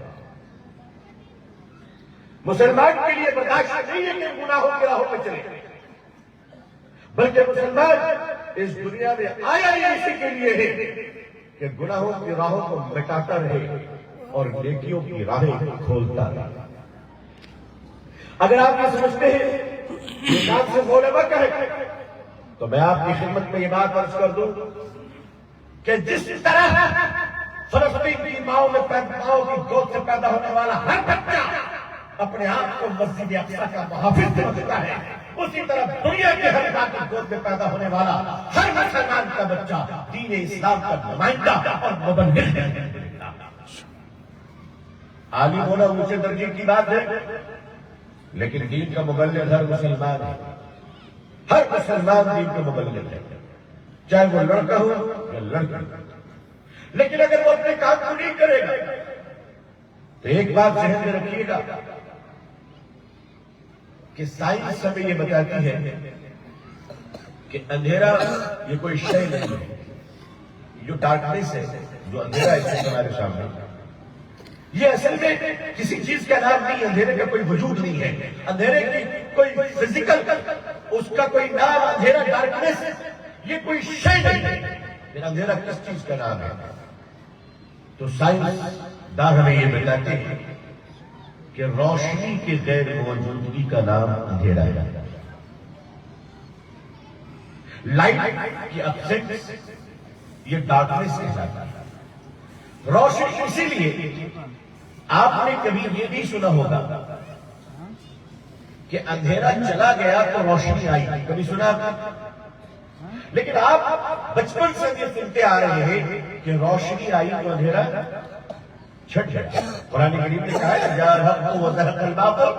مسلمان کے لیے برداشت نہیں ہے کہ گناہوں کی راہوں پہ چلے، بلکہ مسلمان اس دنیا میں آیا ہی اسی کے لیے ہے کہ گناہوں کی راہوں کو مٹاتا رہے اور نیکیوں کی راہیں کھولتا رہے۔ اگر آپ یہ سمجھتے ہیں یہ ذات سے غلبہ ہے تو میں آپ کی خدمت میں یہ بات عرض کر دوں کہ جس طرح فلسطین کی ماؤں کی گود سے پیدا ہونے والا ہر بچہ اپنے آپ کو مسجد اقصی کا محافظ سمجھتا ہے، اسی طرح دنیا کے ہر ماں کی گود میں پیدا ہونے والا ہر مسلمان کا بچہ دین اسلام کا نمائندہ اور مبلغ ہے۔ عالم ہونا اونچے درجے کی بات ہے، لیکن دین کا مبلغ ہر مسلمان ہے، ہر مسلمان دین کا مبلغ ہے، چاہے وہ لڑکا ہو یا لڑکی، لیکن اگر وہ اپنے کام کو نہیں کرے گا تو ایک بات ذہن میں رکھیے گا کہ سائنس ہمیں یہ بتاتی ہے کہ اندھیرا یہ کوئی شے نہیں ہے، جو ڈارکنیس ہے، جو اندھیرا ہے ہمارے سامنے، یہ اصل میں کسی چیز کا نام نہیں، اندھیرے کا کوئی وجود نہیں ہے، اندھیرے کی کوئی فزیکل اس کا کوئی نام، اندھیرا ڈارکنیس یہ کوئی شے نہیں ہے، پھر اندھیرا کس چیز کا نام ہے؟ تو سائنس دان ہمیں یہ بتاتے ہیں کہ روشنی کی غیر موجودگی کا نام اندھیرا ہے، لائٹ کی ایبسنس یہ ڈارکنیس کہلاتا ہے۔ روشنی اسی لیے آپ نے کبھی یہ نہیں سنا ہوگا کہ اندھیرا چلا گیا تو روشنی آئی، کبھی سنا آپ نے؟ لیکن آپ بچپن سے یہ سنتے آ رہے ہیں کہ روشنی آئی تو اندھیرا چھٹ گیا۔ قرآن کریم نے کہا ہے جاء الحق وزهق الباطل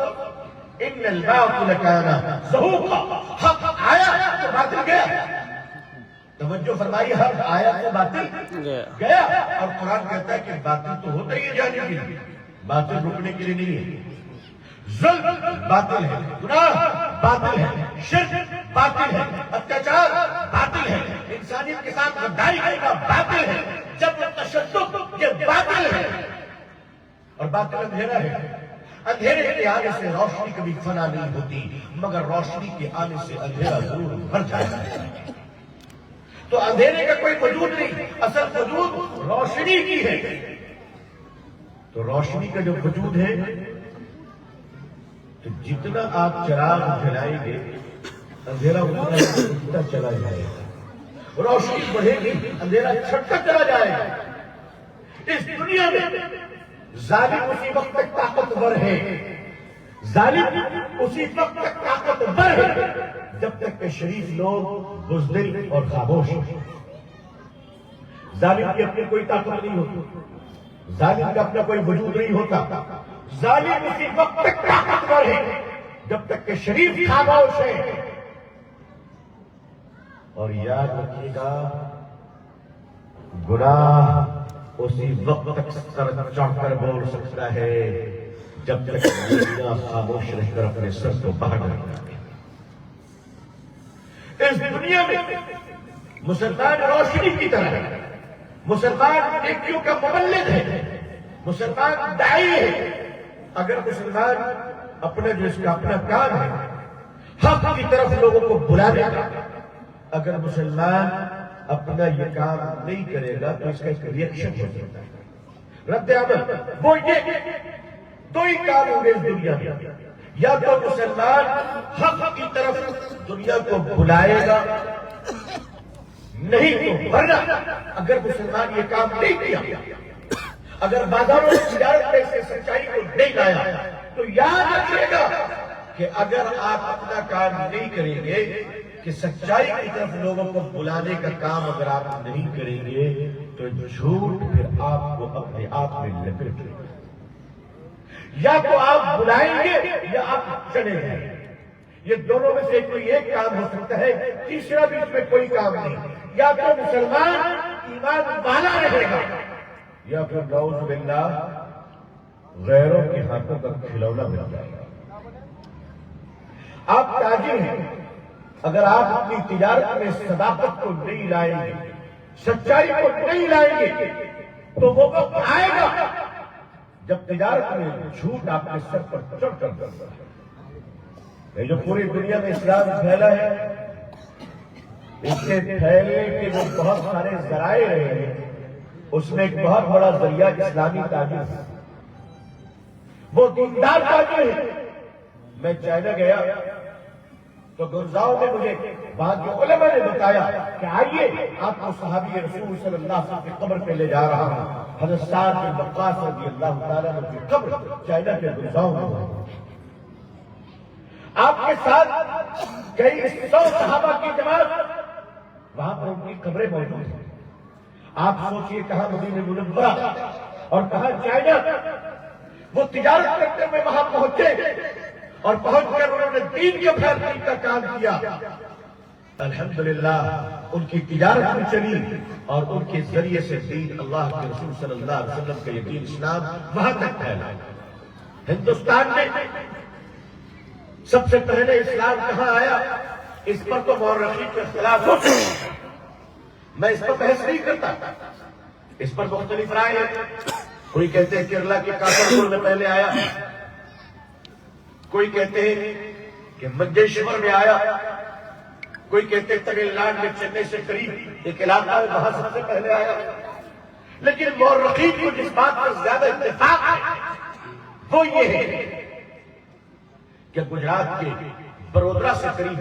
ان الباطل كان زهوقا، حق آیا تو باطل گیا۔ توجہ فرمائی، حق آیا تو باطل گیا، اور قرآن کہتا ہے کہ باطل تو ہوتا ہی ہے جانے کے لیے، باطل رکنے کے لیے نہیں ہے۔ ظلم باطل ہے، گناہ باطل ہے، شرک باطل ہے، اتیاچار باطل ہے، انسانیت کے ساتھ غداری کرنا باطل ہے۔ جب وہ تشدد باطل اندھیرا ہے. اندھیرے کے آنے سے روشنی کبھی فنا نہیں ہوتی، مگر روشنی کے آنے سے اندھیرا ضرور بھر جاتا ہے. تو اندھیرے کا کوئی وجود نہیں، اصل وجود روشنی کی ہے. تو روشنی کا جو وجود ہے، تو جتنا آپ چراغ جلائیں گے اندھیرا اتنا چلا جائے گا. روشنی بڑھے گی اندھیرا چھٹتا چلا جائے گا. اس دنیا میں ظالم اسی وقت تک طاقتور ہے، ظالم اسی وقت تک طاقتور ہے جب تک کہ شریف لوگ بزدل اور خاموش ہیں. ظالم کی اپنی کوئی طاقت نہیں ہوتی، ظالم کا اپنا کوئی وجود نہیں ہوتا. ظالم اسی وقت تک طاقتور ہے جب تک کہ شریف خاموش ہے. اور یاد رکھیے گا، گناہ اسی وقت تک سر چڑھ کر بول سکتا ہے جب تک دنیا خاموش رہ کر اپنے سر کو باہر رکھتا ہے. اس دنیا میں مسلمان روشنی کی طرح ہے، مسلمان نیکیوں کا مبلغ ہے، مسلمان داعی ہے. اگر مسلمان اپنا جو اس کا اپنا کام ہے حق کی طرف لوگوں کو بلانے کا، اگر مسلمان اپنا یہ کام نہیں کرے گا تو اس کا ایک ریئیکشن ہو سکتا ہے، رد عمل. وہ یہ دو ہی کام ہوں گے اس دنیا میں، یا تو مسلمان حق کی طرف دنیا کو بلائے گا، نہیں تو ورنہ اگر مسلمان یہ کام نہیں کیا، اگر بازاروں میں تجارت میں سے سچائی کو نہیں لایا، تو یاد رکھیے گا کہ اگر آپ اپنا کام نہیں کریں گے کہ سچائی کی طرف لوگوں کو بلانے کا کام اگر آپ نہیں کریں گے تو جھوٹ پھر آپ کو اپنے آپ میں لپیٹ لے گا. یا تو آپ بلائیں گے یا آپ چلے جائیں گے. یہ دونوں میں سے کوئی ایک کام ہو سکتا ہے، تیسرا بھی اس میں کوئی کام نہیں. یا تو مسلمان ایمان والا رہے گا یا پھر نعوذ باللہ غیروں کے ہاتھوں کا کھلونا بن جائے گا. آپ تاجر ہیں، اگر آپ اپنی تجارت میں صداقت کو نہیں لائیں گے، سچائی کو نہیں لائیں گے، تو وہ وقت آئے گا جب تجارت میں جھوٹ آپ کے سر پر چڑھ کر کرتا ہے. جو پوری دنیا میں اسلام پھیلا ہے، اس کے پھیلنے کے جو بہت سارے ذرائع رہے ہیں، اس میں ایک بہت بڑا ذریعہ اسلامی تاجر ہے، وہ دیندار تاجر ہے. میں چائنا گیا تو گنزاؤ نے مجھے بعد کے علماء نے بتایا کہ آئیے آپ کو صحابی رسول صلی اللہ علیہ وسلم کی قبر پہ لے جا رہا ہوں. حضرت سعد بن وقاص رضی اللہ تعالیٰ عنہ کی قبر چائنا کے گنزاؤ میں. آپ کے ساتھ کئی 100 صحابہ کی جماعت، وہاں پر ان کی قبریں موجود ہیں. آپ سوچئے کہاں مدینہ منورہ اور کہاں چائنا. وہ تجارت کرتے ہوئے وہاں پہنچے اور پہنچ کر انہوں نے دین کے پھیلانے کا کام کیا. الحمدللہ ان کی تجارت بھی چلی اور ان کے ذریعے سے دین اللہ کے رسول صلی اللہ علیہ وسلم کا یہ دین اسلام وہاں تک پھیلا. ہندوستان میں سب سے پہلے اسلام کہاں آیا، اس پر تو مورخین کے اختلاف ہوتے ہیں. میں اس پر بحث نہیں کرتا، اس پر مختلف رائے ہیں. کوئی کہتے ہیں کیرلا کے کاسرگوڑ میں پہلے آیا، کوئی کہتے ہیں کہ منجیشور میں آیا، کوئی کہتے ہیں تمل ناڈو میں چنئی سے قریب ایک علاقہ ہے وہاں سب سے پہلے آیا. لیکن مورخین کو جس بات پر زیادہ اتفاق ہے وہ یہ ہے کہ گجرات کے بڑودرا سے قریب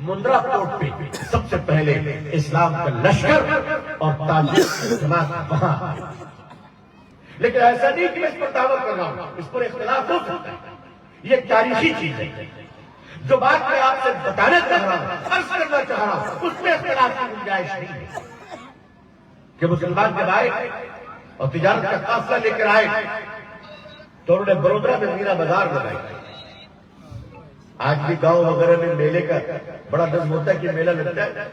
مندرا کوٹ پہ سب سے پہلے اسلام کا لشکر اور تاجر جماعت وہاں. لیکن ایسا نہیں کہ میں اس پر دعویٰ کر رہا ہوں، اس پر اختلاف ہو سکتا ہے. یہ تاریخی چیز ہے. جو بات میں آپ سے بتانا چاہ رہا ہوں، عرض کرنا چاہ رہا ہوں، اس میں اختلاف کی گنجائش نہیں ہے کہ مسلمان جب آئے اور تجارت کا قافلہ لے کر آئے تو انہوں نے بڑودرا میں مینا بازار لگائی. آج بھی گاؤں وغیرہ میں میلے کا بڑا نظم ہوتا ہے کہ میلہ لگتا ہے،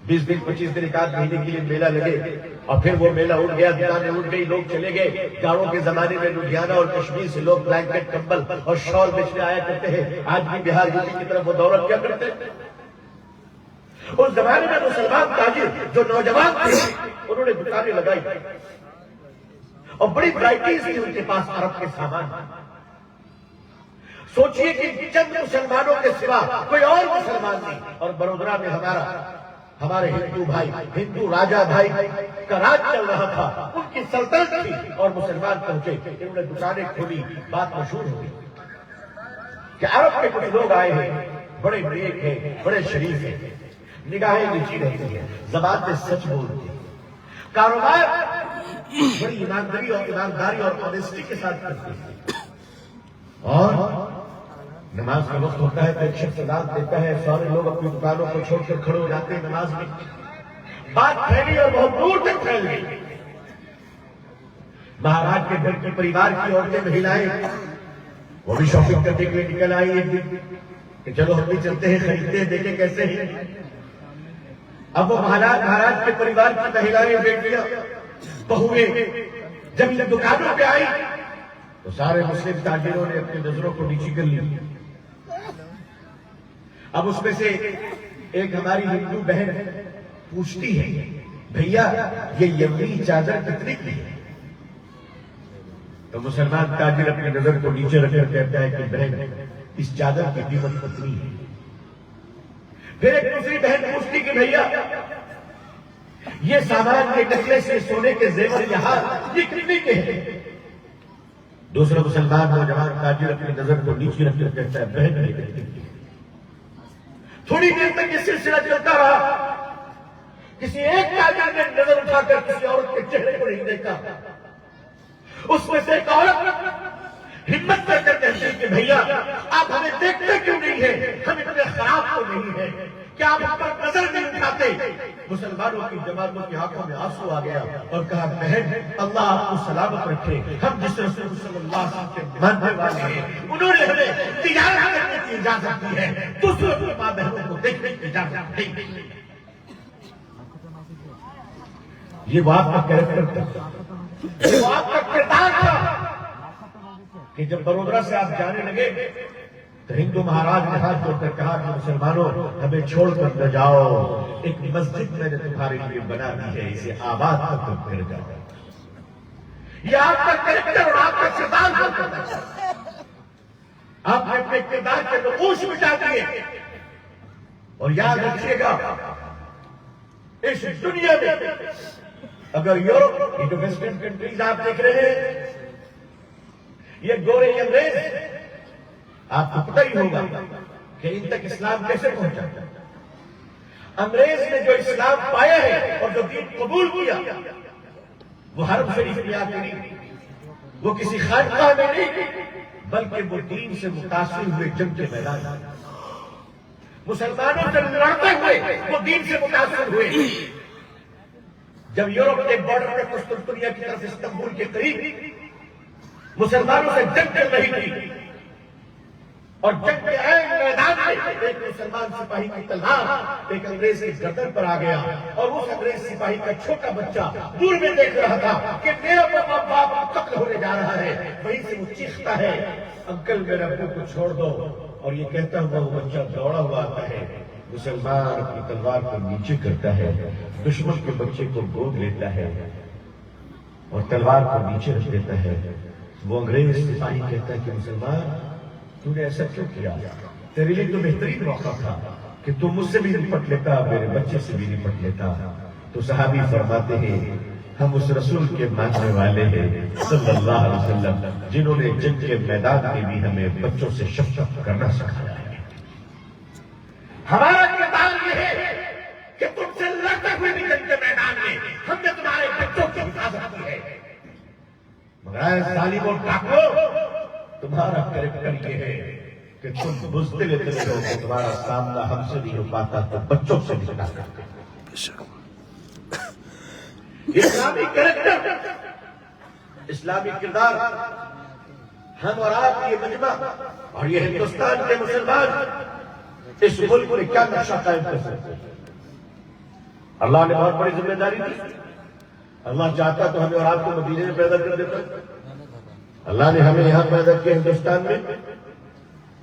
20 دن 25 دن 1 مہینے کے لیے میلہ لگے اور پھر وہ میلہ اٹھ گیا، دکانیں اٹھ گئی، لوگ چلے گئے. گاڑوں کے زمانے میں لدھیانہ اور کشمیر سے لوگ بلینکٹ کمبل اور شال بیچنے آیا کرتے ہیں. آج بھی بہار یوپی کی طرف وہ دورہ کیا کرتے ہیں. اس زمانے میں مسلمان تاجر جو نوجوان تھے انہوں نے دکانیں لگائی اور بڑی ورائٹیز تھی ان کے پاس عرب کے سامان. سوچئے کہ چند مسلمانوں کے سوا کوئی اور مسلمان نہیں. اور بڑودرا میں ہمارے ہندو بھائی، ہندو راجا بھائی کا راج چل رہا تھا، ان کی سلطنت تھی، اور مسلمان پہنچے، انہوں نے دکانیں کھولی. بات مشہور ہوئی کہ عرب کے کچھ لوگ آئے ہیں، بڑے نیک ہیں، بڑے شریف ہیں، نگاہیں نیچی رہتی ہیں، زبان میں سچ بولتے ہیں، کاروبار بڑی ایمانداری اور آنیسٹی کے ساتھ کرتے ہیں. اور نماز کا وقت ہوتا ہے تو ایک شخص اذان دیتا ہے، سارے لوگ اپنی دکانوں کو چھوڑ کر کھڑے ہو جاتے ہیں نماز میں. بات پھیلی اور بہت دور تک پھیل گئی. مہاراج کے گھر کے پریوار کی عورتیں، مہیلائیں، وہ بھی شاپنگ کرنے کے لیے نکل آئی ایک دن کہ چلو ہم بھی چلتے ہیں، خریدتے ہیں، دیکھیں کیسے ہیں. اب وہ مہاراج کے پریوار کی مہیلائیں، بیٹیاں، بہویں جب یہ دکانوں پہ آئی تو سارے مسلم تاجروں نے اپنی نظروں کو نیچی کر لی. اب اس میں سے ایک ہماری ہندو بہن پوچھتی ہے، بھیا یہ یمنی چادر کتنے کی ہے؟ تو مسلمان تاجر اپنی نظر کو نیچے رکھ کر کہتا ہے کہ بہن اس چادر کی قیمت کتنی ہے؟ پھر ایک دوسری بہن پوچھتی کہ بھیا یہ سامان کے نیکلیس، یہ سونے کے زیور، یہ کتنے کے ہیں؟ دوسرا مسلمان نوجوان تاجر اپنی نظر کو نیچے رکھ کر کہتا ہے بہن یہ کتنے کی ہے؟ تھوڑی دیر تک یہ سلسلہ چلتا رہا. کسی ایک تاجر نے نظر اٹھا کر کسی عورت کے چہرے کو نہیں دیکھا. اس میں سے ایک عورت ہمت کر کر کہتی کہ بھیا آپ ہمیں دیکھتے کیوں نہیں ہیں؟ ہم اتنے خراب تو نہیں ہیں، کیا آپ ہم پر نظر نہیں اٹھاتے؟ مسلمانوں کی جماعتوں کی آنکھوں میں آنسو آ گیا اور کہا بہن اللہ آپ کو سلامت رکھے، ہم جس رسول صلی اللہ علیہ وسلم کے ماننے والے ہیں انہوں نے ہمیں تجارت کرنے کی اجازت دی ہے، دوسروں کی ماں بہنوں کو دیکھنے کی اجازت نہیں دی. یہ وہ آپ کا کیریکٹر تھا، یہ وہ آپ کا کردار تھا کہ جب بڑودرا سے آپ جانے لگے تو ہندو مہاراج نے ہاتھ جوڑ کر کہا کہ مسلمانوں ہمیں چھوڑ کر نہ جاؤ، ایک مسجد میں نے تمہارے لیے بنا دی ہے، اسے آباد کر پھر جاؤ. یہ آپ کا کریکٹر اور آپ کا کردار ہے. آپ نے اپنے کردار کے نقوش مٹا دیے. اور یاد رکھیے گا اس دنیا میں اگر یورپ، یہ جو ویسٹرن کنٹریز آپ دیکھ رہے ہیں، یہ گورے انگریز، آپ کو پتہ ہی ہوگا کہ ان تک اسلام کیسے پہنچا. انگریز نے جو اسلام پایا ہے اور جو دین قبول کیا وہ حرم شریف میں آ کے نہیں، وہ کسی خانقاہ میں نہیں، بلکہ وہ دین سے متاثر ہوئے جنگ کے میدان میں مسلمانوں سے لڑتے ہوئے وہ دین سے متاثر ہوئے. جب یورپ کے بارڈر پہ قسطنطنیہ کی طرف استنبول کے قریب مسلمانوں سے جنگ چل رہی تھی اور جنگ کے عین میدان میں ایک مسلمان سپاہی کی تلوار ایک انگریز کی گردن پر آ گیا اور اس انگریز سپاہی کا چھوٹا بچہ دور میں دیکھ رہا تھا کہ میرا باپ قتل ہونے جا رہا ہے. وہیں سے وہ چیختا ہے انکل میرے ابو کو چھوڑ دو. اور یہ کہتا ہوا وہ بچہ دوڑا ہوا آتا ہے، مسلمان اپنی تلوار کو نیچے کرتا ہے، دشمن کے بچے کو گود لیتا ہے اور تلوار کو نیچے رکھ دیتا ہے. وہ انگریز سپاہی کہتا ہے کہ مسلمان تو نے ایسا کیوں کیا؟ تیرے لیے تو بہترین موقع تھا کہ تم مجھ سے بھی نپٹ لیتا، میرے بچے سے بھی نپٹ لیتا. تو صحابی فرماتے ہیں ہم اس رسول کے ماننے والے ہیں صلی اللہ علیہ وسلم جنہوں نے جنگ کے میدان میں بھی ہمیں بچوں سے شفقت کرنا سکھایا ہے. ہمارا کردار یہ ہے کہ تم سے لڑتے ہوئے بھی جنگ کے میدان میں ہم نے تمہارے بچوں کی حفاظت کی ہے. مگر ظالم اور ڈاکو تمہارا کریکٹر یہ ہے کہ تم بزدل اتنے ہو کہ تمہارا سامنا ہم سے نہیں ہو پاتا تو بچوں سے بھی نہ کرتے. اسلامی کریکٹر، اسلامی کردار، ہم اور آپ یہ مجمع اور یہ ہندوستان کے مسلمان اس ملک میں کیا نقشہ قائم کر سکتے ہیں؟ اللہ نے بہت بڑی ذمہ داری دی. اللہ چاہتا تو ہمیں اور آپ کو مدینے میں پیدا کر دیتا. اللہ نے ہمیں یہاں پیدا کیا ہندوستان میں.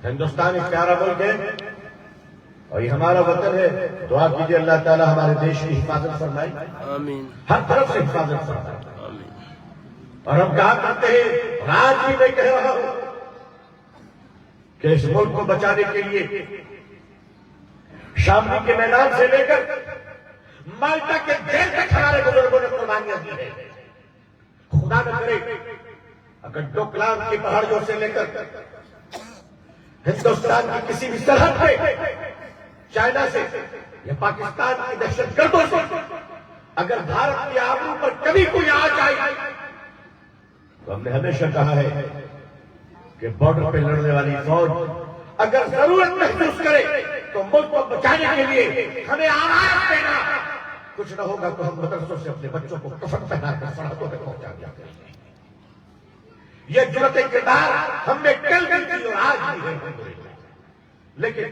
ہندوستان ایک پیارا ملک ہے اور یہ ہمارا وطن ہے. دعا کیجیے اللہ تعالیٰ ہمارے دیش کی حفاظت فرمائے، آمین. ہر طرف سے حفاظت فرمائے. اور ہم کہا کرتے ہیں، اور آج بھی میں کہہ رہا ہوں کہ اس ملک کو بچانے کے لیے شاملی کے میدان سے لے کر مالٹا کے جیل تک ہمارے بزرگوں نے قربانیاں دی ہیں۔ خدا نہ کرے اگر ڈوکلام کی پہاڑیوں سے لے کر ہندوستان کی کسی بھی سرحد پہ چائنا سے یا پاکستان کی دہشت گردوں سے اگر بھارت کی آبرو پر کبھی کوئی آ جائے تو ہم نے ہمیشہ کہا ہے کہ بارڈر پہ لڑنے والی فوج اگر ضرورت محسوس کرے تو ملک کو بچانے کے لیے ہمیں آواز دینا، کچھ نہ ہوگا تو ہم مدرسوں سے اپنے بچوں کو کفن پہنا کر سرحدوں پہ پہنچا دیا کریں گے۔ یہ جرأت کردار ہم نے کل بھی کی اور آج بھی ہے، لیکن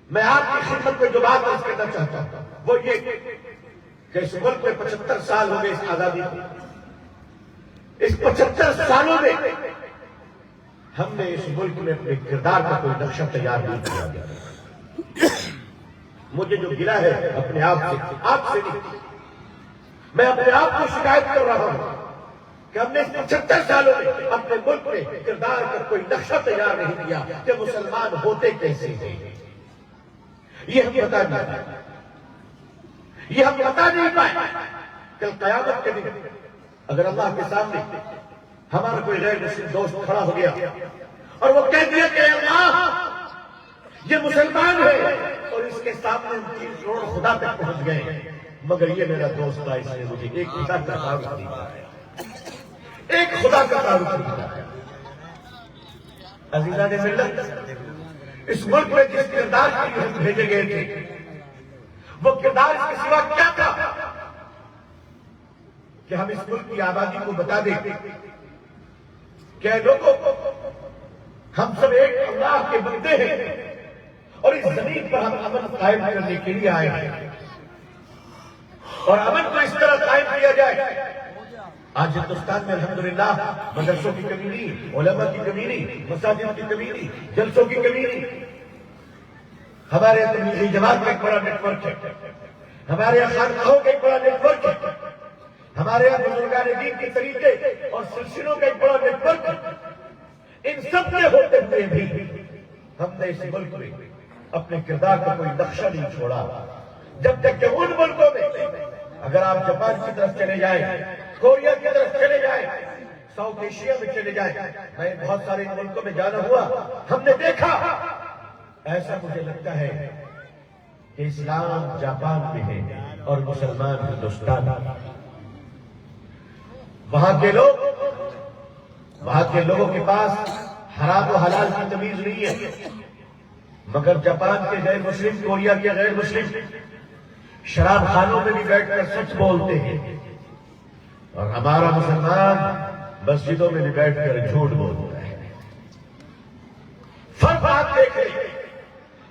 میں آپ کی خدمت میں جو بات عرض کرنا چاہتا ہوں وہ یہ کہ اس ملک میں 75 سال ہو گئے اس آزادی کو۔ اس 75 سالوں میں ہم نے اس ملک میں اپنے کردار کا کوئی نقشہ تیار نہیں کیا گیا۔ مجھے جو گلا ہے اپنے آپ سے نہیں، میں اپنے آپ کو شکایت کر رہا ہوں کہ ہم نے اس 75 سالوں میں اپنے ملک میں کردار کا کوئی نقشہ تیار نہیں کیا کہ مسلمان ہوتے کیسے ہیں۔ یہ ہم بتا نہیں پائے، یہ ہم بتا نہیں پائے۔ کل قیامت کے دن اگر اللہ کے سامنے ہمارا کوئی غیر مسلم دوست کھڑا ہو گیا اور وہ کہہ دیا کہ اللہ یہ مسلمان ہے اور اس کے سامنے ہم 3 کروڑ خدا تک پہنچ گئے مگر یہ میرا دوست تھا، اس نے مجھے ایک خدا کا تعارف دیا ہے، ایک خدا کا تعارف دیا ہے۔ عزیزان ملت، اس ملک میں جس کردار کے لیے ہم بھیجے گئے تھے وہ کردار اس کے سوا کیا تھا کہ ہم اس ملک کی آبادی کو بتا دیں کہ اے لوگوں ہم سب ایک اللہ کے بندے ہیں اور اس زمین پر ہم امن قائم کرنے کے لیے آئے ہیں، اور امن کو اس طرح قائم کیا جائے۔ آج ہندوستان میں الحمدللہ مدرسوں کی کمی نہیں، علماء کی کمی نہیں، مساجد کی کمی نہیں، جلسوں کی کمی نہیں۔ ہمارے یہاں تبلیغی جماعت کا ایک بڑا نیٹ ورک ہے، ہمارے یہاں خانقاہوں کا ایک بڑا نیٹ ورک ہے، ہمارے یہاں بزرگان دین کے طریقے اور سلسلوں کا ایک بڑا نیٹ ورک ہے۔ ان سب کے ہوتے ہوئے بھی ہم نے اس ملک میں اپنے کردار کا کوئی نقشہ نہیں چھوڑا، جب تک کہ ان ملکوں میں اگر آپ جاپان کی طرف چلے جائیں، کوریا کی طرف چلے جائیں، ساؤتھ ایشیا میں چلے جائیں، میں بہت سارے ملکوں میں جانا ہوا، ہم نے دیکھا ایسا مجھے لگتا ہے کہ اسلام جاپان میں ہے اور مسلمان ہندوستان میں۔ وہاں کے لوگوں کے پاس حرام و حلال کی تمیز نہیں ہے، مگر جاپان کے غیر مسلم، کوریا کے غیر مسلم شراب خانوں میں بھی بیٹھ کر سچ بولتے ہیں، اور ہمارا مسلمان مسجدوں میں بھی بیٹھ کر جھوٹ بولتا ہے۔ فرق آپ دیکھیں،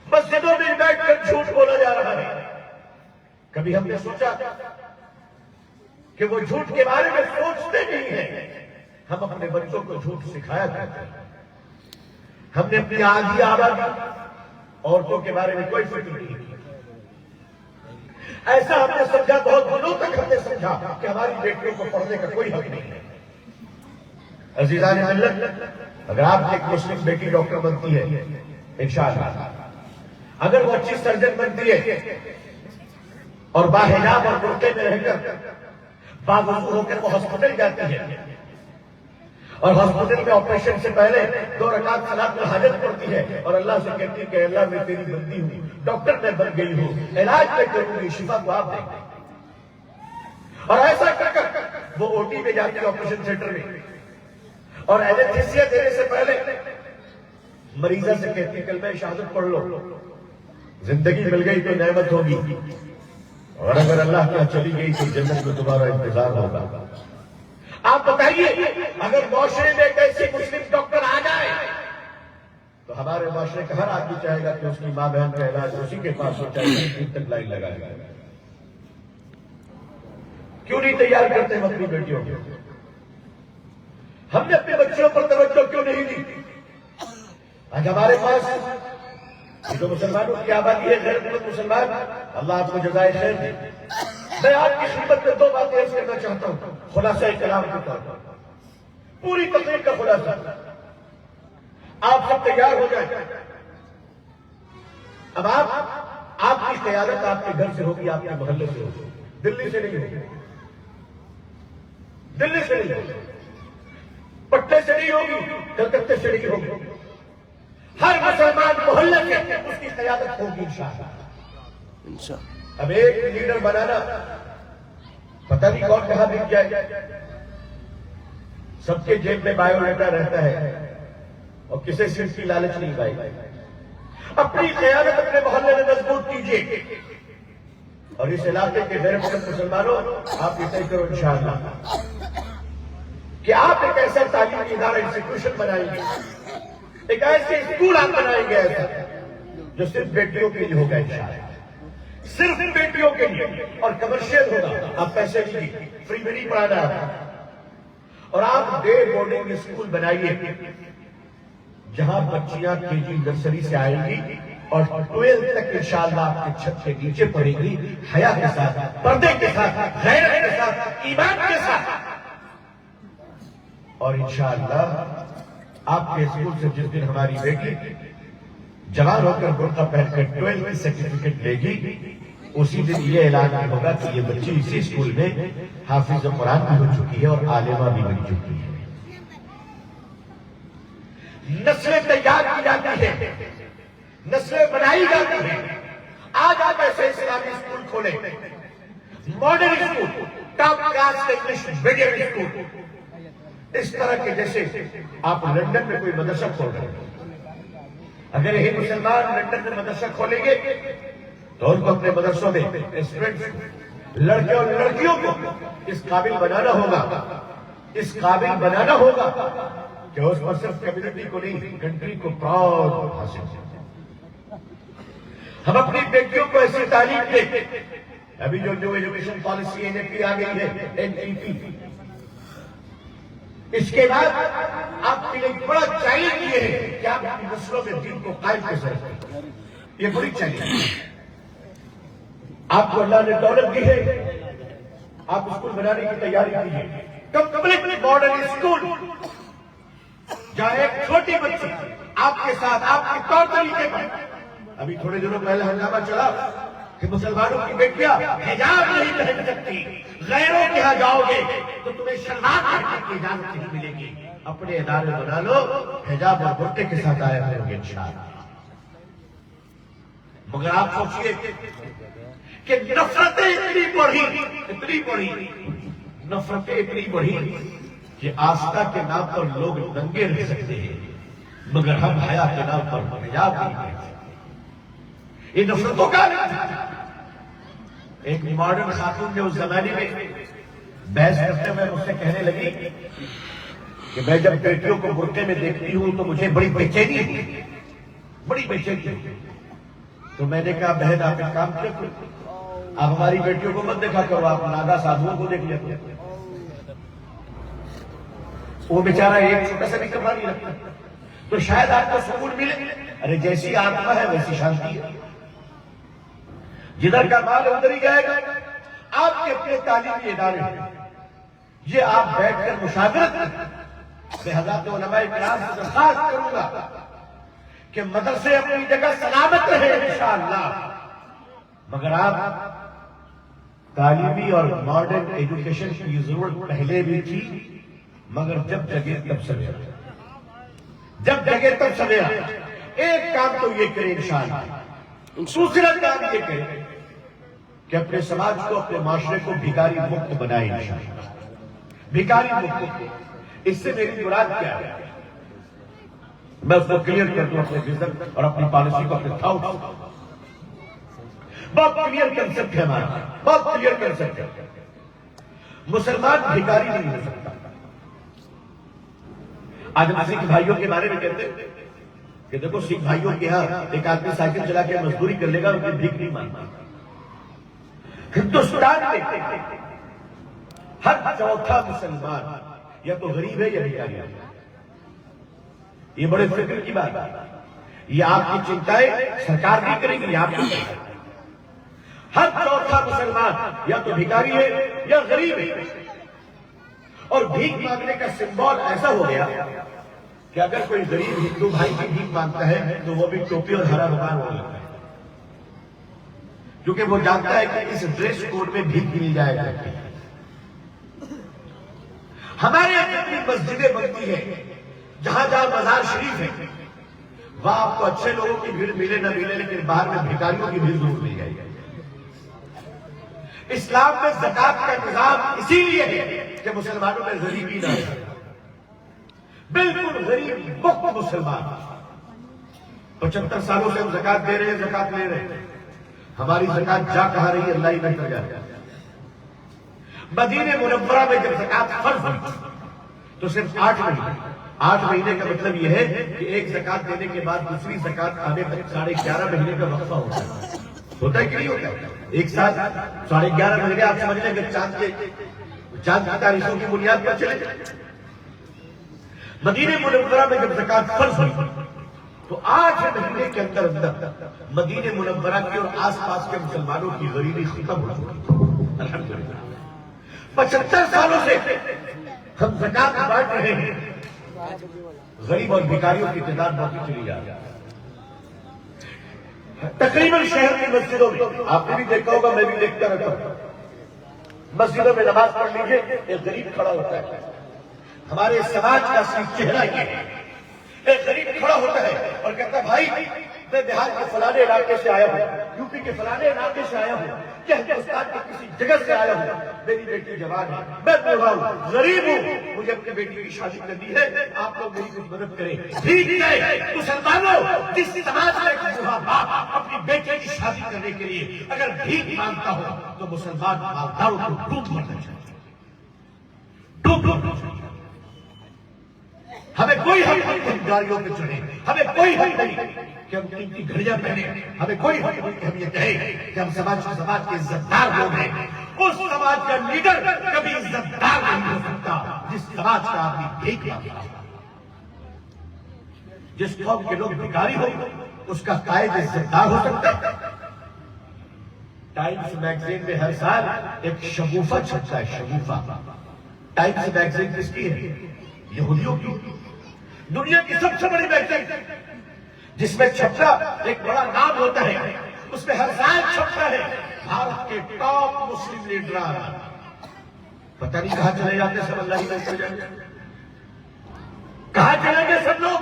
مسجدوں میں بیٹھ کر جھوٹ بولا جا رہا ہے۔ کبھی ہم نے سوچا کہ وہ جھوٹ کے بارے میں سوچتے نہیں ہیں؟ ہم اپنے بچوں کو جھوٹ سکھایا کرتے ہیں، ہم نے اپنی آدھی آبادی عورتوں کے بارے میں کوئی فکر نہیں کی۔ ایسا ہم نے سمجھا، بہت دنوں تک ہم نے سمجھا کہ ہماری بیٹیوں کو پڑھنے کا کوئی حق نہیں ہے۔ عزیزان ملت، اگر آپ کی ایک مسلم بیٹی ڈاکٹر بنتی ہے انشاءاللہ، اگر وہ اچھی سرجن بنتی ہے اور باحجاب اور برقعے میں رہ کر باوضو ہو کر وہ ہاسپٹل جاتی ہے اور ہاسپٹل میں آپریشن سے پہلے 2 رکعت صلاۃ الحاجت پڑھتی ہے اور اللہ سے کہتی ہے کہ اللہ میں تیری بندی ہوں، ڈاکٹر میں بن گئی ہوں، علاج میں کروں گی، شفا کو آپ دیں گے، اور ایسا کر کر وہ او ٹی میں جاتی ہے آپریشن سینٹر میں اور اینستھیسیا دینے سے پہلے مریضہ سے کہتی ہے کلمہ شہادت پڑھ لو، زندگی مل گئی تو نعمت ہوگی، اور اگر اللہ کیا چلی گئی تو جنت میں تمہارا انتظار ہوگا۔ آپ بتائیے، اگر معاشرے میں ایک ایسی مسلم ڈاکٹر آ جائے تو ہمارے معاشرے کا ہر آدمی چاہے گا کہ اس کی ماں بہن کا علاج اسی کے پاس ہو، چاہے دن تک لائن لگائے گا۔ کیوں نہیں تیار کرتے ہم اپنی بیٹیوں کو؟ ہم نے اپنے بچوں پر توجہ کیوں نہیں دی؟ آج ہمارے پاس یہ تو مسلمانوں کی آبادی ہے، غیر مسلمان، اللہ آپ کو جزائے خیر دے۔ میں آپ کی خدمت میں دو باتیں عرض کرنا چاہتا ہوں خلاصہ کلام کے طور پر، پوری تقریر کا خلاصہ۔ آپ سب تیار ہو جائیں۔ اب آپ کی قیادت آپ کے گھر سے ہوگی، آپ کے محلے سے ہوگی، دلی سے نہیں ہوگی، دلی سے نہیں ہوگی، پٹنے سے نہیں ہوگی، کلکتے سے نہیں ہوگی، ہر مسلمان محلے سے اس کی قیادت ہوگی انشاءاللہ۔ اب ایک لیڈر بنانا پتہ نہیں کون کہاں بک جائے، سب کے جیب میں بایو ڈیٹا رہتا ہے اور کسی چیز کی لالچ نہیں بھائی۔ اپنی قیادت اپنے محلے میں مضبوط کیجیے اور اس علاقے کے غیر مسلمانوں آپ یہ طے کرو انشاءاللہ کہ آپ ایک ایسا تعلیمی ادارہ انسٹیٹیوشن بنائیں گے، ایک ایسے اسکول آپ بنائیں گے ایسا جو صرف بیٹیوں کے لیے ہوگا انشاءاللہ، صرف بیٹیوں کے لیے، اور کمرشل ہوگا، آپ پیسے لیجیے، فری میں نہیں پڑھانا ہے۔ اور آپ ڈے بورڈنگ اسکول بنائیے جہاں بچیاں کے جی نرسری سے آئیں گی اور 12 تک انشاءاللہ آپ کے چھت کے نیچے پڑھیں گی، حیا کے ساتھ، پردے کے ساتھ، غیرت کے ساتھ، ایمان کے ساتھ۔ اور انشاءاللہ آپ کے اسکول سے جس دن ہماری بیٹی جوان ہو کر برقع پہن کر 12 کی سرٹیفکیٹ لے گی، اسی دن یہ اعلان ہوگا کہ یہ بچی اسی اسکول میں حافظ قرآن بھی ہو چکی ہے اور عالمہ بھی بن چکی ہے۔ نسلیں تیار کی جاتی ہیں، نسلیں بنائی جاتی ہیں۔ آج آپ ایسے اسلامی اسکول کھولیں، modern school, top class English medium school, اس طرح کے جیسے آپ لندن میں کوئی مدرسہ کھول رہے ہیں۔ اگر یہی مسلمان لندن میں مدرسہ کھولیں گے تو ان کو اپنے مدرسوں میں اسٹوڈنٹس لڑکے اور لڑکیوں کو اس قابل بنانا ہوگا، اس قابل بنانا ہوگا کہ اس پر صرف کمیونٹی کو نہیں، کنٹری کو پراؤڈ حاصل ہو۔ ہم اپنی بیٹیوں کو ایسی تعلیم دیں۔ ابھی جو نیو ایجوکیشن پالیسی NEP آ گئی ہے، NEP، اس کے بعد آپ کے لیے بڑا چیلنج یہ ہے کہ آپ اپنی نسلوں میں دین کو قائم کیسے رکھیں۔ یہ بڑی چیلنج ہے۔ آپ کو اللہ نے دولت دی ہے، آپ اسکول بنانے کی تیاری کیجیے، کمپلیٹلی ماڈرن اسکول جہاں ایک چھوٹی بچی آپ کے ساتھ آپ کے طور طریقے پر۔ ابھی تھوڑے دنوں پہلے ہنگامہ چلا کہ مسلمانوں کی بیٹیاں حجاب نہیں پہن سکتی، غیروں کے یہاں جاؤ گے تو تمہیں شرمار پہننے کی اجازت نہیں ملے گی۔ اپنے ادارے بنا لو، حجاب اور برقعے کے ساتھ آیا کرو گے انشاءاللہ۔ مگر آپ سوچئے کہ نفرتیں اتنی بڑھی، نفرتیں اتنی بڑھی کہ آستہ کے نام پر لوگ ننگے رہ سکتے ہیں مگر ہم حیا کے نام پر حجاب نہیں رہ سکتے۔ یہ نفرتوں کا ایک ماڈرن خاتون نے اس زمانے میں بحث کرتے ہوئے مجھ سے کہنے لگی کہ میں جب بیٹیوں کو برقعے میں دیکھتی ہوں تو مجھے بڑی بے چینی ہوتی، بڑی بے چینی ہوتی۔ تو میں نے کہا بہن آپ ایک کام کیا کرو، آپ ہماری بیٹیوں کو مت دیکھا کرو، آپ ناگا سادھوؤں کو دیکھ لیا کرو، وہ بیچارہ ایک چھوٹا سا بھی کپڑا نہیں رکھتا، تو شاید آپ کو سکون ملے۔ ارے جیسی آتما ہے ویسی شانتی ہے، جدھر کا مال ادھر ہی جائے گا۔ آپ کے اپنے تعلیمی ادارے یہ آپ بیٹھ کر مشاورت کریں۔ میں حضرات علماء کرام سے درخواست کروں گا کہ مدرسے اپنی جگہ سلامت رہے انشاءاللہ، مگر آپ تعلیمی اور ماڈرن ایجوکیشن کی ضرورت پہلے بھی تھی، مگر جب جگہ تب سویرا، جب جگہ تب سویرا۔ ایک کام تو یہ کریں انشاءاللہ، دوسرا کام یہ کریں کہ اپنے سماج کو، اپنے معاشرے کو بھکاری مکت بنائیں انشاءاللہ، بھکاری مکت۔ اس سے میری مراد کیا ہے میں اس کو کلیئر کر دوں، اپنے ویژن اور اپنی پالیسی کو، اپنے تھاؤٹ۔ بہت کلیئر کنسپٹ ہے ہمارا، بہت کلیئر کنسپٹ ہے۔ مسلمان بھکاری نہیں ہو سکتا۔ آج ہم سکھ بھائیوں کے بارے میں کہتے ہیں کہ دیکھو سکھ بھائیوں کے ہاں ایک آدمی سائیکل چلا کے مزدوری کر لے گا، ان کی بھیک نہیں مانگا۔ ہندوستان میں ہر چوتھا مسلمان یا تو غریب ہے یا بھکاری ہے۔ یہ بڑے فکر کی بات ہے۔ یہ آپ کی چنتائیں سرکار نہیں کرے گی، آپ کی ہر چوتھا مسلمان یا تو بھکاری ہے یا غریب ہے، اور بھیک مانگنے کا سمبول ایسا ہو گیا کہ اگر کوئی غریب ہندو بھائی کی بھیک مانگتا ہے تو وہ بھی ٹوپی اور ہرا رومال ہو جاتا ہے، کیونکہ وہ جانتا ہے کہ اس ڈریس کوڈ میں بھیک مل جائے گا۔ ہمارے یہاں جتنی مسجدیں بنتی ہیں، جہاں جہاں مزار شریف ہے، وہاں آپ کو اچھے لوگوں کی بھیڑ ملے نہ ملے، لیکن باہر میں بھکاریوں کی بھیڑ ضرور مل جائے گی۔ اسلام میں زکات کا نظام اسی لیے ہے کہ مسلمانوں میں غریبی نہ ہو، بالکل غریب مفت مسلمان۔ 75 سالوں سے ہم زکات دے رہے ہیں، زکات لے رہے ہیں، ہماری زکات جا کہاں رہی ہے اللہ ہی بہتر جانے۔ مدینہ منورہ میں جب زکات فرض ہوئی تو صرف 8 مہینے، 8 مہینے کا مطلب یہ ہے کہ ایک زکات دینے کے بعد دوسری زکات آنے تک 11.5 مہینے کا وقفہ ہوتا ہے۔ ہوتا ہے کہ نہیں ہوتا ہے؟ ایک ساتھ 11.5 مہینے آپ سمجھ لیں کہ چاند کی تاریخوں کی بنیاد پر چلے۔ مدینہ منورہ میں جب زکات فرض ہوئی تو 8 مہینے کے اندر مدینہ منورہ کے اور آس پاس کے مسلمانوں کی غریبی ختم ہو چکی۔ الحمدللہ 75 سالوں سے ہم زکات بانٹ رہے ہیں، غریب اور بھکاریوں کی تعداد بڑھتی چلی جا رہی ہے۔ تقریباً شہر کی مسجدوں میں آپ نے بھی دیکھا ہوگا، میں بھی دیکھتا رہتا ہوں، مسجدوں میں نماز پڑھ لیجیے، ایک غریب کھڑا ہوتا ہے۔ ہمارے سماج کا اصلی چہرہ یہ ہے، ایک غریب کھڑا ہوتا ہے اور کہتا ہے بھائی میں بہار کے فلانے علاقے سے آیا ہوں، یو پی کے فلانے علاقے سے آیا ہوں، یا ہندوستان کے کسی جگہ سے آیا ہوں، میری بیٹی جوان ہے، میں بوڑھا ہوں، غریب ہوں، مجھے اپنی بیٹی کی شادی کرنی ہے، آپ لوگ میری کچھ مدد کریں۔ ٹھیک ہے مسلمانوں، جس سماج کا ایک بوڑھا باپ اپنی بیٹی کی شادی کرنے کے لیے اگر بھیک مانگتا ہو تو مسلمان مالداروں کو ڈوب مرنا چاہیے، ڈوب مرنا چاہیے۔ ہمیں کوئی حق نہیں کہ ہم گاڑیوں پہ چڑھیں، ہمیں کوئی حق نہیں کہ ہم قیمتی گھڑیاں پہنیں، ہمیں کوئی حق نہیں کہ ہم یہ کہیں کہ ہم سماج کے عزت دار لوگ ہیں۔ اس سماج کا لیڈر کبھی عزت دار نہیں ہو سکتا جس سماج کا آدمی بھیک مانگتا ہے۔ جس قوم کے لوگ بھکاری ہو اس کا قائد عزت دار ہو سکتا ہے۔ ٹائمز میگزین میں ہر سال ایک شگوفہ چھپتا ہے، شگوفہ۔ ٹائمز میگزین کس کی ہے؟ یہودیوں کی، دنیا کی سب سے بڑی میگزین، جس میں چھپتا ایک بڑا نام ہوتا ہے، اس میں ہر سال چھپتا ہے بھارت کے ٹاپ مسلم لیڈران۔ پتہ نہیں کہاں چلے جاتے سب، اللہ ہی نہیں جائیں گے کہاں چلیں گے سب لوگ۔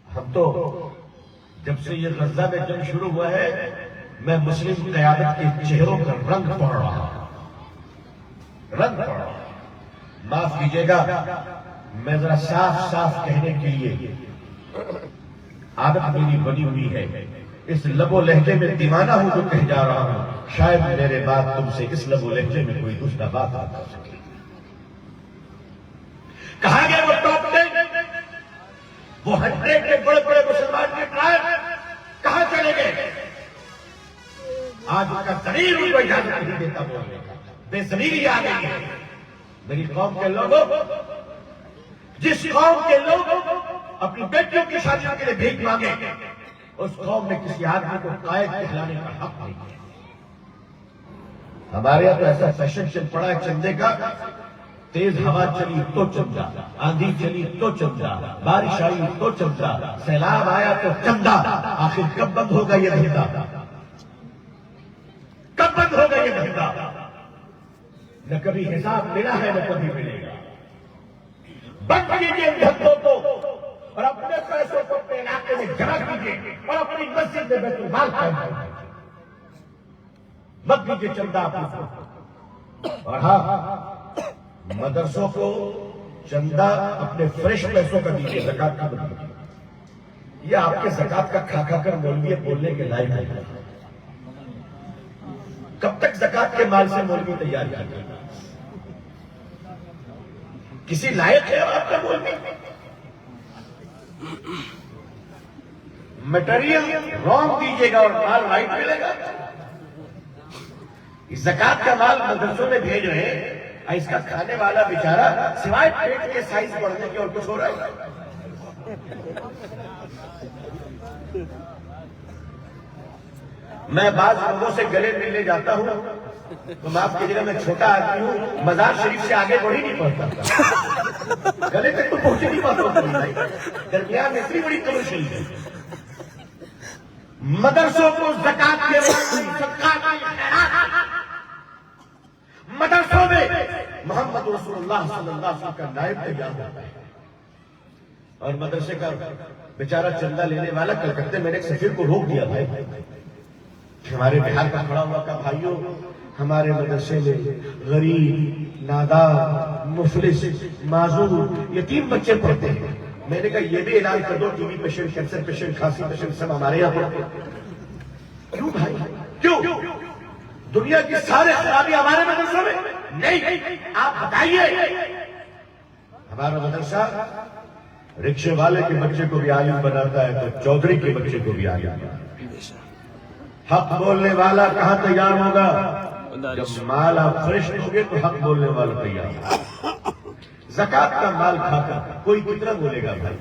ہم تو جب سے یہ غزہ میں جنگ شروع ہوا ہے میں مسلم قیادت کے چہروں کا رنگ پڑھ رہا ہوں، رنگ پڑھ رہا ہوں۔ معاف کیجیے گا، میں ذرا صاف صاف کہنے کے لیے عادت میری بنی ہوئی ہے، اس لب و لہجے میں دیوانہ ہوں جو کہہ جا رہا ہوں، شاید میرے بعد تم سے اس لب و لہجے میں کوئی دوسرا بات نہ کر سکے۔ کہاں گئے وہ ٹاپ 10، وہ 100 کے بڑے بڑے مسلمان کے ٹرائب کہاں چلے گئے؟ آج ان کا ضمیر ان کو اجازت نہیں دیتا بولنے کا، بے ضمیری آ گئی ہے۔ میری قوم کے لوگوں، جس قوم کے لوگ اپنی بیٹیوں کی شادیوں کے لیے بھیک مانگے، اس قوم میں کسی آدمی کو قائد کہلانے کا حق نہیں ہے۔ ہمارے یہاں تو ایسا فیشن چل پڑا ہے چندے کا، تیز ہوا چلی تو چندہ، آندھی چلی تو چندہ، بارش آئی تو چندہ، سیلاب آیا تو چندہ۔ آخر کب بند ہوگا یہ دھندا؟ کب بند ہوگا یہ دھندا؟ نہ کبھی حساب ملا ہے نہ کبھی ملے گا۔ بند کیجیے دھندوں کو اور اپنے پیسوں کو اپنے علاقے میں جمع کیجیے اور اپنی مسجد میں بیت المال قائم کیجیے، مت کیجیے چندہ اپنا۔ اور ہاں، مدرسوں کو چندہ اپنے فریش پیسوں کا دیجیے، زکات کا دیجیے۔ یہ آپ کے زکات کا کھا کھا کر مولوی بولنے کے لائق ہے۔ کب تک زکات کے مال سے مولوی تیار کرے گا؟ کسی لائق ہے آپ کا مولوی؟ مٹیریل رانگ دیجیے گا اور مال رائٹ ملے گا۔ زکات کا مال مدرسوں میں بھیج رہے ہیں، اس کا کھانے والا بیچارہ سوائے پیٹ کے سائز بڑھنے کے اور کچھ ہو رہا ہے؟ میں بعض لوگوں سے گلے ملنے جاتا ہوں تو معاف کیجیے گا، میں چھوٹا آدمی ہوں، مزار شریف سے آگے بڑھ ہی نہیں پڑتا، گلے تک تو پہنچ نہیں پاتا، درمیان میں اتنی بڑی قبر شریف ہے۔ مدرسوں کو زکات کے مدرسوں میں محمد رسول اللہ صلی اللہ علیہ وسلم کا نائب تیار ہوتا ہے، اور مدرسے کا بیچارہ چندہ لینے والا کلکتے میں نے ایک سفیر کو روک دیا، بھائی ہمارے بہار کا کھڑا ہوا کا بھائیوں، ہمارے مدرسے میں غریب، نادار، مفلس، معذور، یتیم بچے پڑھتے ہیں۔ میں نے کہا یہ بھی اعلان کر دو، T B patient, cancer patient, کھانسی پیشنٹ سب ہمارے یہاں پڑھتے ہیں۔ کیوں بھائی کیوں؟ دنیا کی سارے خرابی ہمارے مدرسوں میں نہیں، آپ بتائیے۔ ہمارا مدرسہ رکشے والے کے بچے کو بھی عالم بناتا ہے تو چودھری کے بچے کو بھی عالم بناتا ہے۔ حق بولنے والا کہاں تیار ہوگا؟ جب مال آپ فریش ہوگے تو حق بولنے والا تیار ہوگا۔ زکات کا مال کھا کر کوئی کتنا بولے گا بھائی؟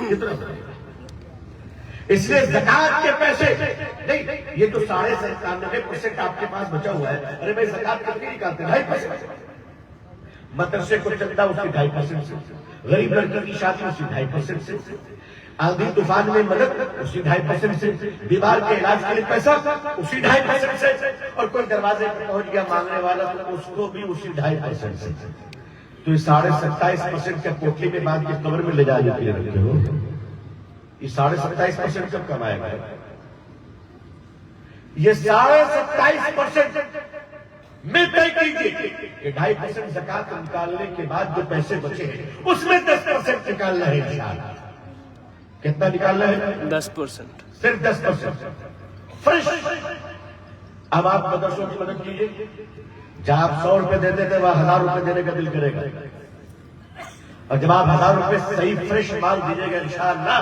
کتنا بولے گا؟ اس لیے زکات کے پیسے نہیں، یہ تو 97% آپ کے پاس بچا ہوا ہے، ارے بھائی زکات کتنی نکالتے ہیں؟ 2.5%۔ مدرسے کو چندہ اس کی 2.5% سے، غریب لڑکی کی شادی اس کی 2.5% سے، آندھی طوفان میں مدد اسی 2.5% سے، بیمار کے علاج کے لیے پیسہ اسی 2.5% سے، اور کوئی دروازے پر پہنچ گیا مانگنے والا تو اس کو بھی اسی 2.5% سے۔ تو یہ 27.5% کا کوٹھی میں باندھ کے قبر میں لے جانے کے لیے رکھتے ہو، یہ 27.5% کب کمائے گا؟ یہ 27.5% میں طے کیجیے کہ 2.5% زکات نکالنے کے بعد جو پیسے بچے ہیں اس میں 10% نکالنا ہے انشاءاللہ۔ کتنا نکالنا ہے؟ 10%، صرف 10%۔ فریش۔ اب آپ مدرسوں کی مدد کیجیے، جہاں آپ 100 روپے دیتے تھے وہاں 1000 روپے دینے کا دل کرے گا، اور جب آپ 1000 روپے صحیح فریش مال دیجیے گا انشاءاللہ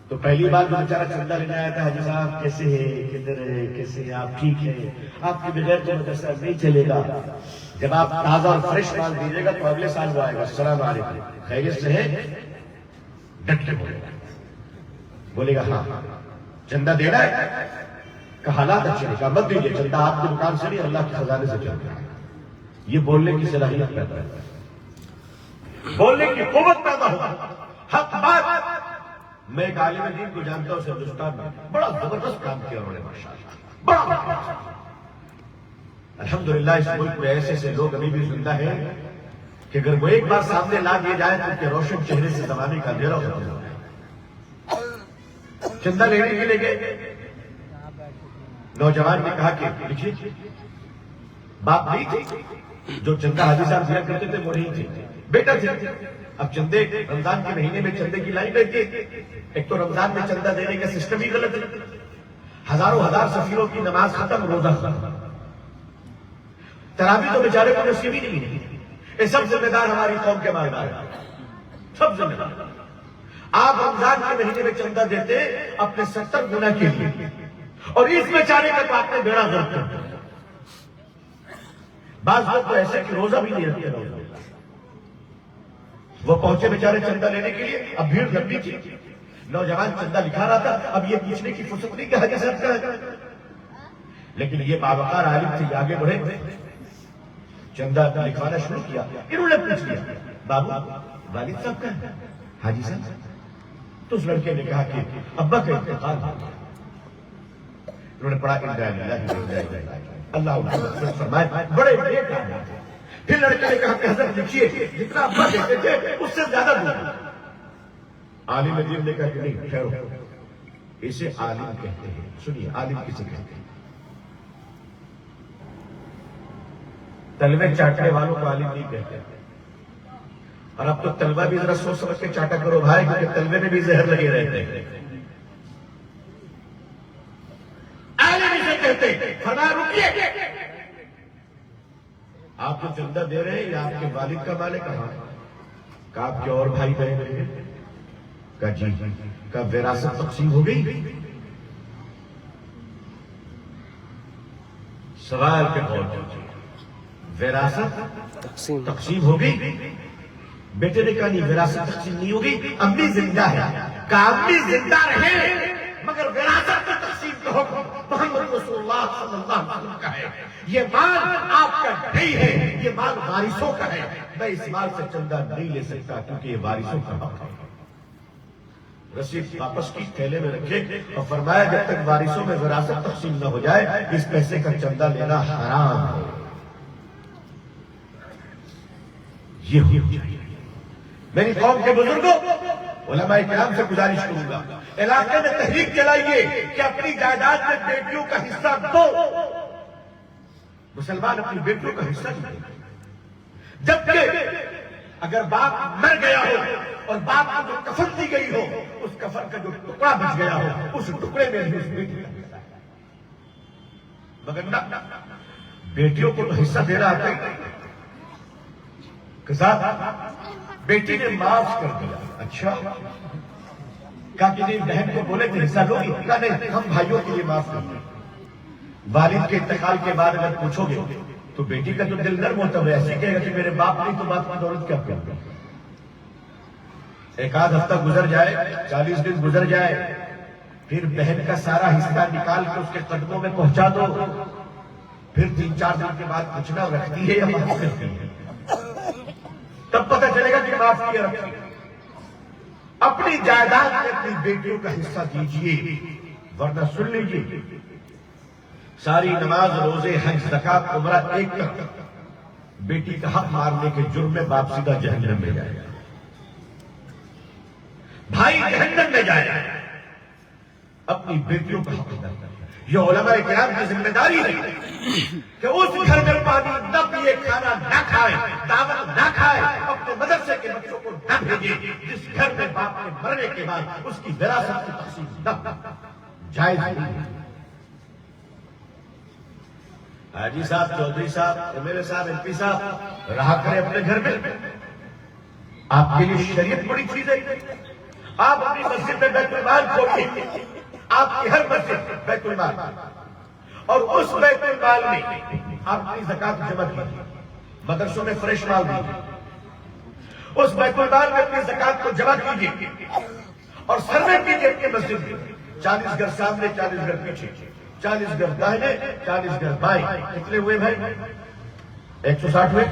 تو پہلی بار جو بیچارہ چندہ لینے آیا تھا، حاجی صاحب کیسے ہے، کدھر ہے، کیسے ہیں آپ، ٹھیک ہے، آپ کے بغیر تو مدرسہ نہیں چلے گا۔ جب آپ تازہ اور فریش مال دیجیے گا تو اگلے سال وہ آئے گا، السلام علیکم، خیریت سے ہے، ڈٹ کے بولے گا ہاں چندہ دینا ہے، کہ حالات اچھے نہیں، مت دیجیے چندہ، آپ کی دکان سے نہیں اللہ کے خزانے سے چلتا ہے۔ یہ بولنے کی صلاحیت پیدا ہے، بولنے کی قوت پیدا ہوگا، حق بات۔ میں ایک عالم دین کو جانتا ہوں ہندوستان میں، بڑا زبردست کام کیا انہوں نے ماشاءاللہ، بڑا الحمدللہ۔ اس ملک میں ایسے ایسے لوگ ابھی بھی زندہ ہیں کہ اگر وہ ایک بار سامنے لا دیے جائے تو ان کے روشن چہرے سے زمانے کا اندھیرا ہوتا ہے۔ چندہ لینے کے لیے گئے، نوجوان نے کہا کہ لکھیے، باپ نہیں تھے جو چندہ حاجی صاحب دیا کرتے تھے، وہ نہیں تھے، بیٹا تھے۔ اب چندے رمضان کے مہینے میں چندے کی لائن رہتی ہے، ایک تو رمضان میں چندہ دینے کا سسٹم ہی غلط ہے، ہزاروں ہزار سفیروں کی نماز ختم، روزہ ختم، تراویح تو بیچارے کو نصیب ہی نہیں ہے۔ یہ سب ذمہ دار ہماری قوم کے مالدار ہیں، سب ذمہ دار۔ آپ رمضان کے مہینے میں چندہ دیتے اپنے 70 گنا کے لیے، اور اس بیچارے کا تو آپ نے بیڑا غرق کر دیا۔ بعض لوگ تو ایسے کہ روزہ بھی نہیں رکھتے، وہ پہنچے بیچارے چندہ لینے کے لیے، اب بھیڑ لمبی تھی، نوجوان چندہ لکھا رہا تھا، اب یہ پوچھنے کی فرصت نہیں کہ حاجی صاحب کا ہے، لیکن یہ باوقار عالم تھے، آگے بڑھے، چندہ لکھوانا شروع کیا۔ انہوں نے پوچھ لیا، بابو والد صاحب کا ہے حاجی صاحب؟ تو اس لڑکے نے کہا کہ ابا کا انتقال ہو گیا۔ انہوں نے پڑھا اللہ فرمائے، بڑے بڑے کام تھے۔ پھر لڑکے نے کہا کہ حضرت لکھیے، جتنا ابا دیتے تھے اس سے زیادہ دوں۔ عالم دین نے کہا کہ نہیں ٹھہرو، اسے عالم کہتے ہیں۔ سنیے عالم کسے کہتے ہیں؟ تلوے چاٹنے والوں کو عالم نہیں کہتے، اور اب تو تلوہ بھی ذرا سوچ سمجھ کے چاٹا کرو بھائی، کیونکہ تلوے میں بھی زہر لگے رہتے ہیں۔ عالم اسے کہتے ہیں۔ فرمایا رکیے، آپ جو چندہ دے رہے ہیں یہ آپ کے والد کا مال ہے؟ کہاں؟ کہ آپ کے اور بھائی بہن ہیں؟ کہ جی۔ کہ وراثت تقسیم ہو گئی؟ سوال کے غور کیجیے، وراثت تقسیم ہو گئی؟ بیٹے نے کہا نہیں وراثت تقسیم نہیں ہوگی، امی زندہ ہے. کہا امی زندہ رہے مگر وراثت کا تقسیم کا حکم محمد رسول اللہ صلی اللہ علیہ وسلم کا ہے. یہ مال آپ کا نہیں ہے، یہ مال وارثوں کا ہے. میں اس مال سے چندہ نہیں لے سکتا کیونکہ یہ وارثوں کا حق ہے. رسید واپس کی تھیلے میں رکھے اور فرمایا جب تک وارثوں میں وراثت تقسیم نہ ہو جائے اس پیسے کا چندہ لینا حرام ہے. یہ ہو جائے. میری قوم کے بزرگوں، علماء کرام سے گزارش کروں گا، علاقے میں تحریک چلائیے کہ اپنی جائیداد میں بیٹیوں کا حصہ دو. مسلمان اپنی بیٹیوں کا حصہ دیں. جبکہ اگر باپ مر گیا ہو اور باپ کو جو کفن دی گئی ہو اس کفن کا جو ٹکڑا بچ گیا ہو اس ٹکڑے میں بھی اس بیٹی کا حصہ ہے. مگر نہ، بیٹیوں کو تو حصہ دے رہا تھا. بیٹی نے معاف کر دیا. اچھا کہا کہ نہیں بہن کو بولے کہ حصہ لو گی؟ کہا نہیں ہم بھائیوں کے لیے معاف کر دیں. والد کے انتقال کے بعد اگر پوچھو گے تو بیٹی کا جو دل نرم ہوتا ہے ایسے کہے گا کہ میرے باپ نہیں تو باپ کی دولت کیا کرتا. ایک آدھ ہفتہ گزر جائے، 40 دن گزر جائے، پھر بہن کا سارا حصہ نکال کے اس کے قدموں میں پہنچا دو. پھر 3-4 دن کے بعد پوچھنا رکھتی ہے یا معاف کرتی ہے، تب پتہ چلے گا کہ معاف کیا رکھتی. اپنی جائیداد میں اپنی بیٹیوں کا حصہ دیجیے، ورنہ سن لیجیے ساری نماز، روزے، حج، زکات، عمرہ ایک کر بیٹی کا حق مارنے کے جرم میں باپ سیدھا جہنم میں جائے گا، بھائی جہنم میں جائے گا. اپنی بیٹیوں کا حق ادا کرنا یہ علماء کرام کی ذمہ داری ہے کہ اس گھر میں پانی نہ پیے، کھانا نہ کھائے، دعوت نہ کھائے، اپنے مدرسے کے بچوں کو نہ بھیجے جس گھر میں باپ کے مرنے کے بعد اس کی وراثت کی تقسیم نہ جائز نہیں ہے. حاجی صاحب، چودھری صاحب، ایم ایل اے صاحب، ایم پی صاحب رہا کرے اپنے گھر میں. آپ کے لیے شریعت بڑی چیز ہے. آپ اپنی مسجد میں بیت المال کھولیے، آپ کی ہر مسجد بیت المال، اور اس بیت المال میں آپ اپنی زکات جمع کیجیے. مدرسوں میں فریش مال دیجیے، اس بیت المال میں اپنی زکات کو جمع کیجیے اور سروے کیجیے اپنی مسجد میں. 40 گھر سامنے، 40 گھر پیچھے، 40 گھر داہنے، 40 گھر بائیں. کتنے ہوئے بھائی؟ 160 ہوئے.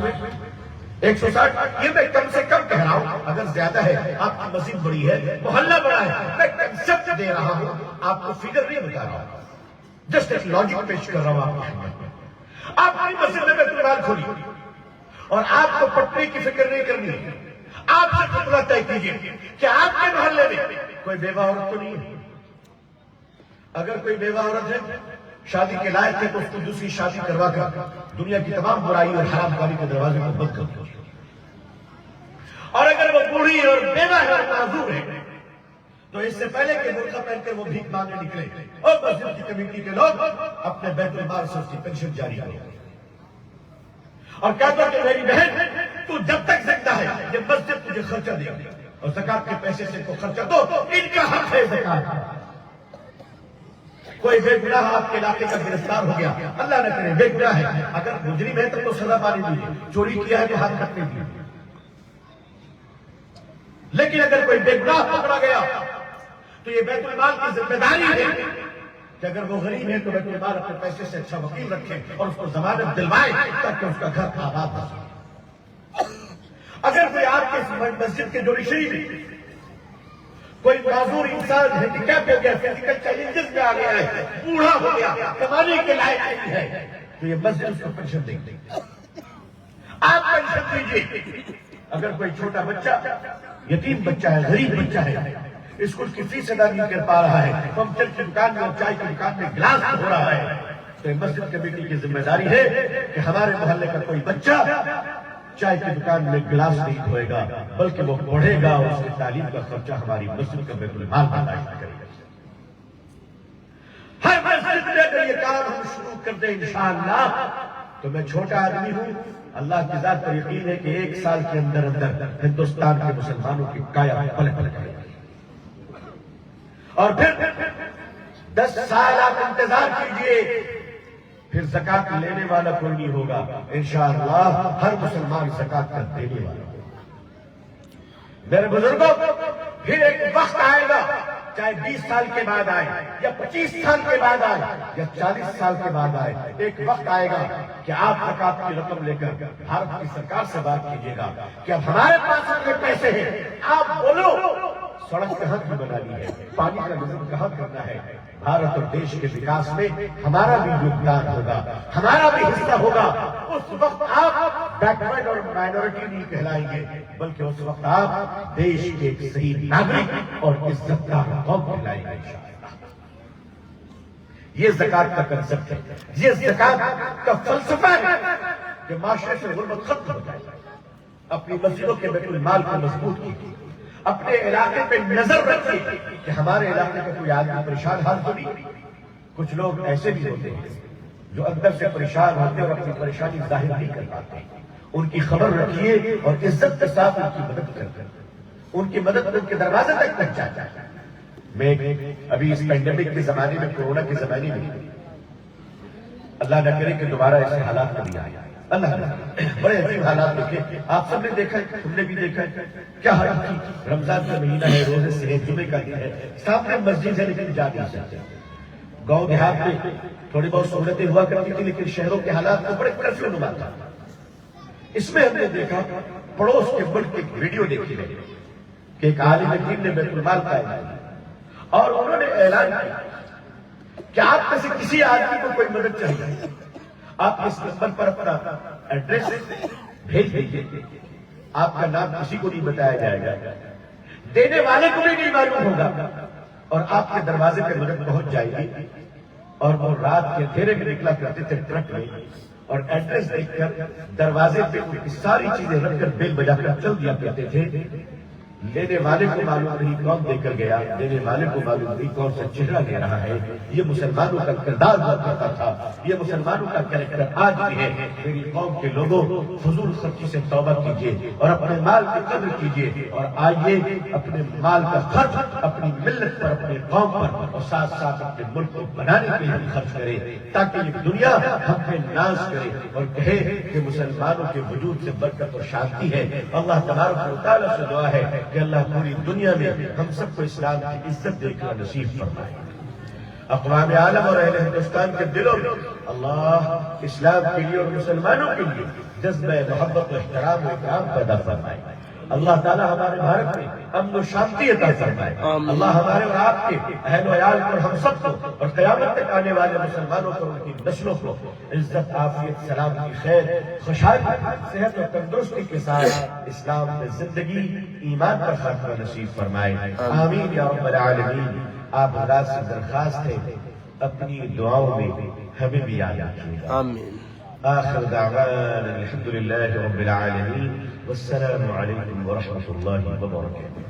160 یہ میں کم سے کم کہہ رہا ہوں. اگر زیادہ ہے آپ کی مسجد بڑی ہے، محلہ بڑا ہے، میں کنسپٹ دے رہا ہوں، آپ کو فگر نہیں بتا رہا ہوں، جسٹ ایک لاجک پیش کر رہا ہوں آپ کی. آپ اپنی مسجد میں بیت المال کھولیے اور آپ کو پٹنے کی فکر نہیں کرنی ہے. آپ سے فتویٰ طے کیجیے کہ آپ کے محلے میں کوئی بیوہ عورت تو نہیں ہے. اگر کوئی بیوہ عورت ہے، شادی کے لائق ہے، تو اس کو دوسری شادی کروا کر دنیا کی تمام برائی اور حرام کاری کے دروازے کو بند کر دو. اور اگر وہ بوڑھی اور بیوہ ہے اور معذور ہے تو اس سے پہلے کہ برقع پہن کر وہ بھیک مانگنے نکلے اور مسجد کی کمیٹی کے لوگ اپنے بیت المال سے اس کی پینشن جاری کریں اور کہتا کہ میری بہن تو جب تک زندہ ہے یہ مسجد تجھے خرچہ دے گا اور زکات کے پیسے سے کو خرچہ دو. ان کا حق ہے زکات. کوئی بے گناہ آپ کے علاقے کا گرفتار ہو گیا، اللہ نہ کرے بے گناہ ہے، اگر مجرم ہے تو سزا پانی دیجیے، چوری کیا ہے تو ہاتھ کٹنے دیجیے. لیکن اگر کوئی بے گناہ پکڑا گیا تو یہ بیت المال کی ذمہ داری ہے کہ اگر وہ غریب ہے تو بیت المال اپنے پیسے سے اچھا وکیل رکھے اور اس کو ضمانت دلوائے تاکہ اس کا گھر آباد ہو سکے. اگر کوئی آپ کے مسجد کے جوڑی میں کوئی معذور انسان ہینڈیکیپ ہو گیا، فزیکل چیلنجز میں آ گیا ہے، بوڑھا ہو گیا، کمانے کے لائق نہیں ہے، تو یہ مسجد اس کو پینشن دے گی. آپ پینشن دیجیے. اگر کوئی چھوٹا بچہ، یتیم بچہ ہے، غریب بچہ ہے، اسکول کی فیس ادا نہیں کر پا رہا ہے، پمچر کی دکان میں اور چائے کی دکان میں گلاس ہو رہا ہے، تو مسجد کمیٹی کی ذمہ داری ہے کہ ہمارے محلے کا کوئی بچہ چائے کی دکان میں گلاس نہیں دھوئے گا بلکہ وہ پڑھے گا اور اس کی تعلیم کا خرچہ ہماری مسجد کا بیت المال برداشت کرے گا. ہر مسجد میں اگر یہ کام ہم شروع کر دیں انشاءاللہ تو میں چھوٹا آدمی ہوں، اللہ کی ذات پر یقین ہے کہ 1 سال کے اندر ہندوستان کے مسلمانوں کی کایا پلٹ کرے گا. اور پھر 10 سال آپ انتظار کیجئے، پھر زکات لینے والا کوئی نہیں ہوگا، انشاءاللہ ہر مسلمان زکات کا دینے والا ہوگا. میرے بزرگوں پھر ایک وقت آئے گا، چاہے 20 سال کے بعد آئے یا 25 سال کے بعد آئے یا 40 سال کے بعد آئے، ایک وقت آئے گا کہ آپ زکات کی رقم لے کر بھارت کی سرکار سے بات کیجیے گا کہ اب ہمارے پاس اتنے پیسے ہیں، آپ بولو سڑک کہاں کی بنانی ہے، پانی کا نظم کہاں کرنا ہے، بھارت اور دیش کے وکاس میں ہمارا بھی یوگدان ہوگا، ہمارا بھی حصہ ہوگا۔ اس وقت آپ بیکورڈ اور مائنورٹی نہیں کہلائیں گے، بلکہ اس وقت آپ دیش کے ایک صحیح ناگرک اور عزت دار قوم کہلائیں گے انشاءاللہ۔ یہ زکات کا کنسپٹ ہے، یہ زکات کا فلسفہ ہے کہ معاشرے سے غربت ختم ہو جائے، اپنی مسجدوں کے بیت المال کو مضبوط کیجیے، اپنے علاقے پہ نظر رکھیے کہ ہمارے علاقے کا کوئی آدمی پریشان حال تو نہیں۔ کچھ لوگ ایسے بھی ہوتے ہیں جو اندر سے پریشان ہوتے اور اپنی پریشانی ظاہر نہیں کر پاتے، ان کی خبر رکھیے اور عزت کے ساتھ ان کی مدد کرتے، ان کی مدد ان کے دروازے تک پہنچاتا ہے۔ میں ابھی اس پینڈیمک کے زمانے میں، کورونا کے زمانے میں، اللہ نہ کرے کہ دوبارہ ایسے حالات کبھی آئے، اللہ نہ بڑے عجیب حالات دیکھے، آپ سب نے دیکھا، تم نے بھی دیکھا کیا حال کی۔ رمضان کا مہینہ ہے، روزے سے ہے، جمعے کا دن ہے، سامنے مسجد ہے لیکن جا نہیں سکتے۔ گاؤں دیہات میں تھوڑی بہت سہولتیں ہوا کرتی تھی لیکن شہروں کے حالات کو بڑے کرفیو نما تھا۔ اس میں ہم نے دیکھا پڑوس کے ملک کی ویڈیو دیکھی گئی کہ ایک عالم دین نے بیت المال قائم کیا اور انہوں نے اعلان کیا کہ آپ میں سے کسی آدمی کو کوئی مدد چاہیے، آپ اس نمبر پر اپنا ایڈریس بھیج دیجیے، آپ کا نام کسی کو نہیں بتایا جائے گا، دینے والے کو بھی نہیں معلوم ہوگا، اور آپ کے دروازے پہ مدد پہنچ جائے گی۔ اور وہ رات کے اندھیرے میں نکلا کرتے تھے ٹرک میں، اور ایڈریس دیکھ کر دروازے پہ ان کی ساری چیزیں رکھ کر بیل بجا کر چل دیا کرتے تھے۔ لینے والے کو معلوم نہیں کون دے کر گیا، دینے والے کو معلوم نہیں کون سا چہرہ لے رہا ہے۔ یہ مسلمانوں کا کردار ہوا کرتا تھا، یہ مسلمانوں کا کریکٹر آج بھی ہے۔ میری قوم کے لوگوں، فضول خرچی سے توبہ کیجیے اور اپنے مال کی قدر کیجیے، اور آئیے اپنے مال کا خرچ اپنی ملت پر، اپنے قوم پر، اور ساتھ ساتھ اپنے ملک کو بنانے کے لیے خرچ کرے، تاکہ یہ دنیا ہم پہ ناز کرے اور کہے کہ مسلمانوں کے وجود سے برکت اور شانتی ہے۔ اللہ تبارک و تعالیٰ سے دعا ہے کہ اللہ پوری دنیا میں ہم سب کو اسلام کی عزت دے کر نصیب فرمائے۔ اقوام عالم اور اہل ہندوستان کے دلوں میں اللہ اسلام کے لیے اور مسلمانوں کے لیے جذبہ محبت و احترام و اکرام پیدا فرمائے۔ اللہ تعالیٰ ہمارے بھارت میں امن و شانتی عطا فرمائے۔ اللہ ہمارے اور آپ کے اہل و عیال اور ہم سب کو اور قیامت تک آنے والے مسلمانوں کو، ان کی نسلوں کو عزت، عافیت، سلامتی، خیر، خوشحالی، صحت اور تندرستی کے ساتھ اسلام میں زندگی، ایمان کا خاتمہ نصیب فرمائے۔ آمین یا رب العالمین۔ آپ حضرات سے درخواست ہے اپنی دعاؤں میں ہمیں بھی یاد رکھیے گا۔ آمین۔ آخر دعوانا الحمدللہ رب العالمین والسلام علیکم ورحمۃ اللہ وبرکاتہ۔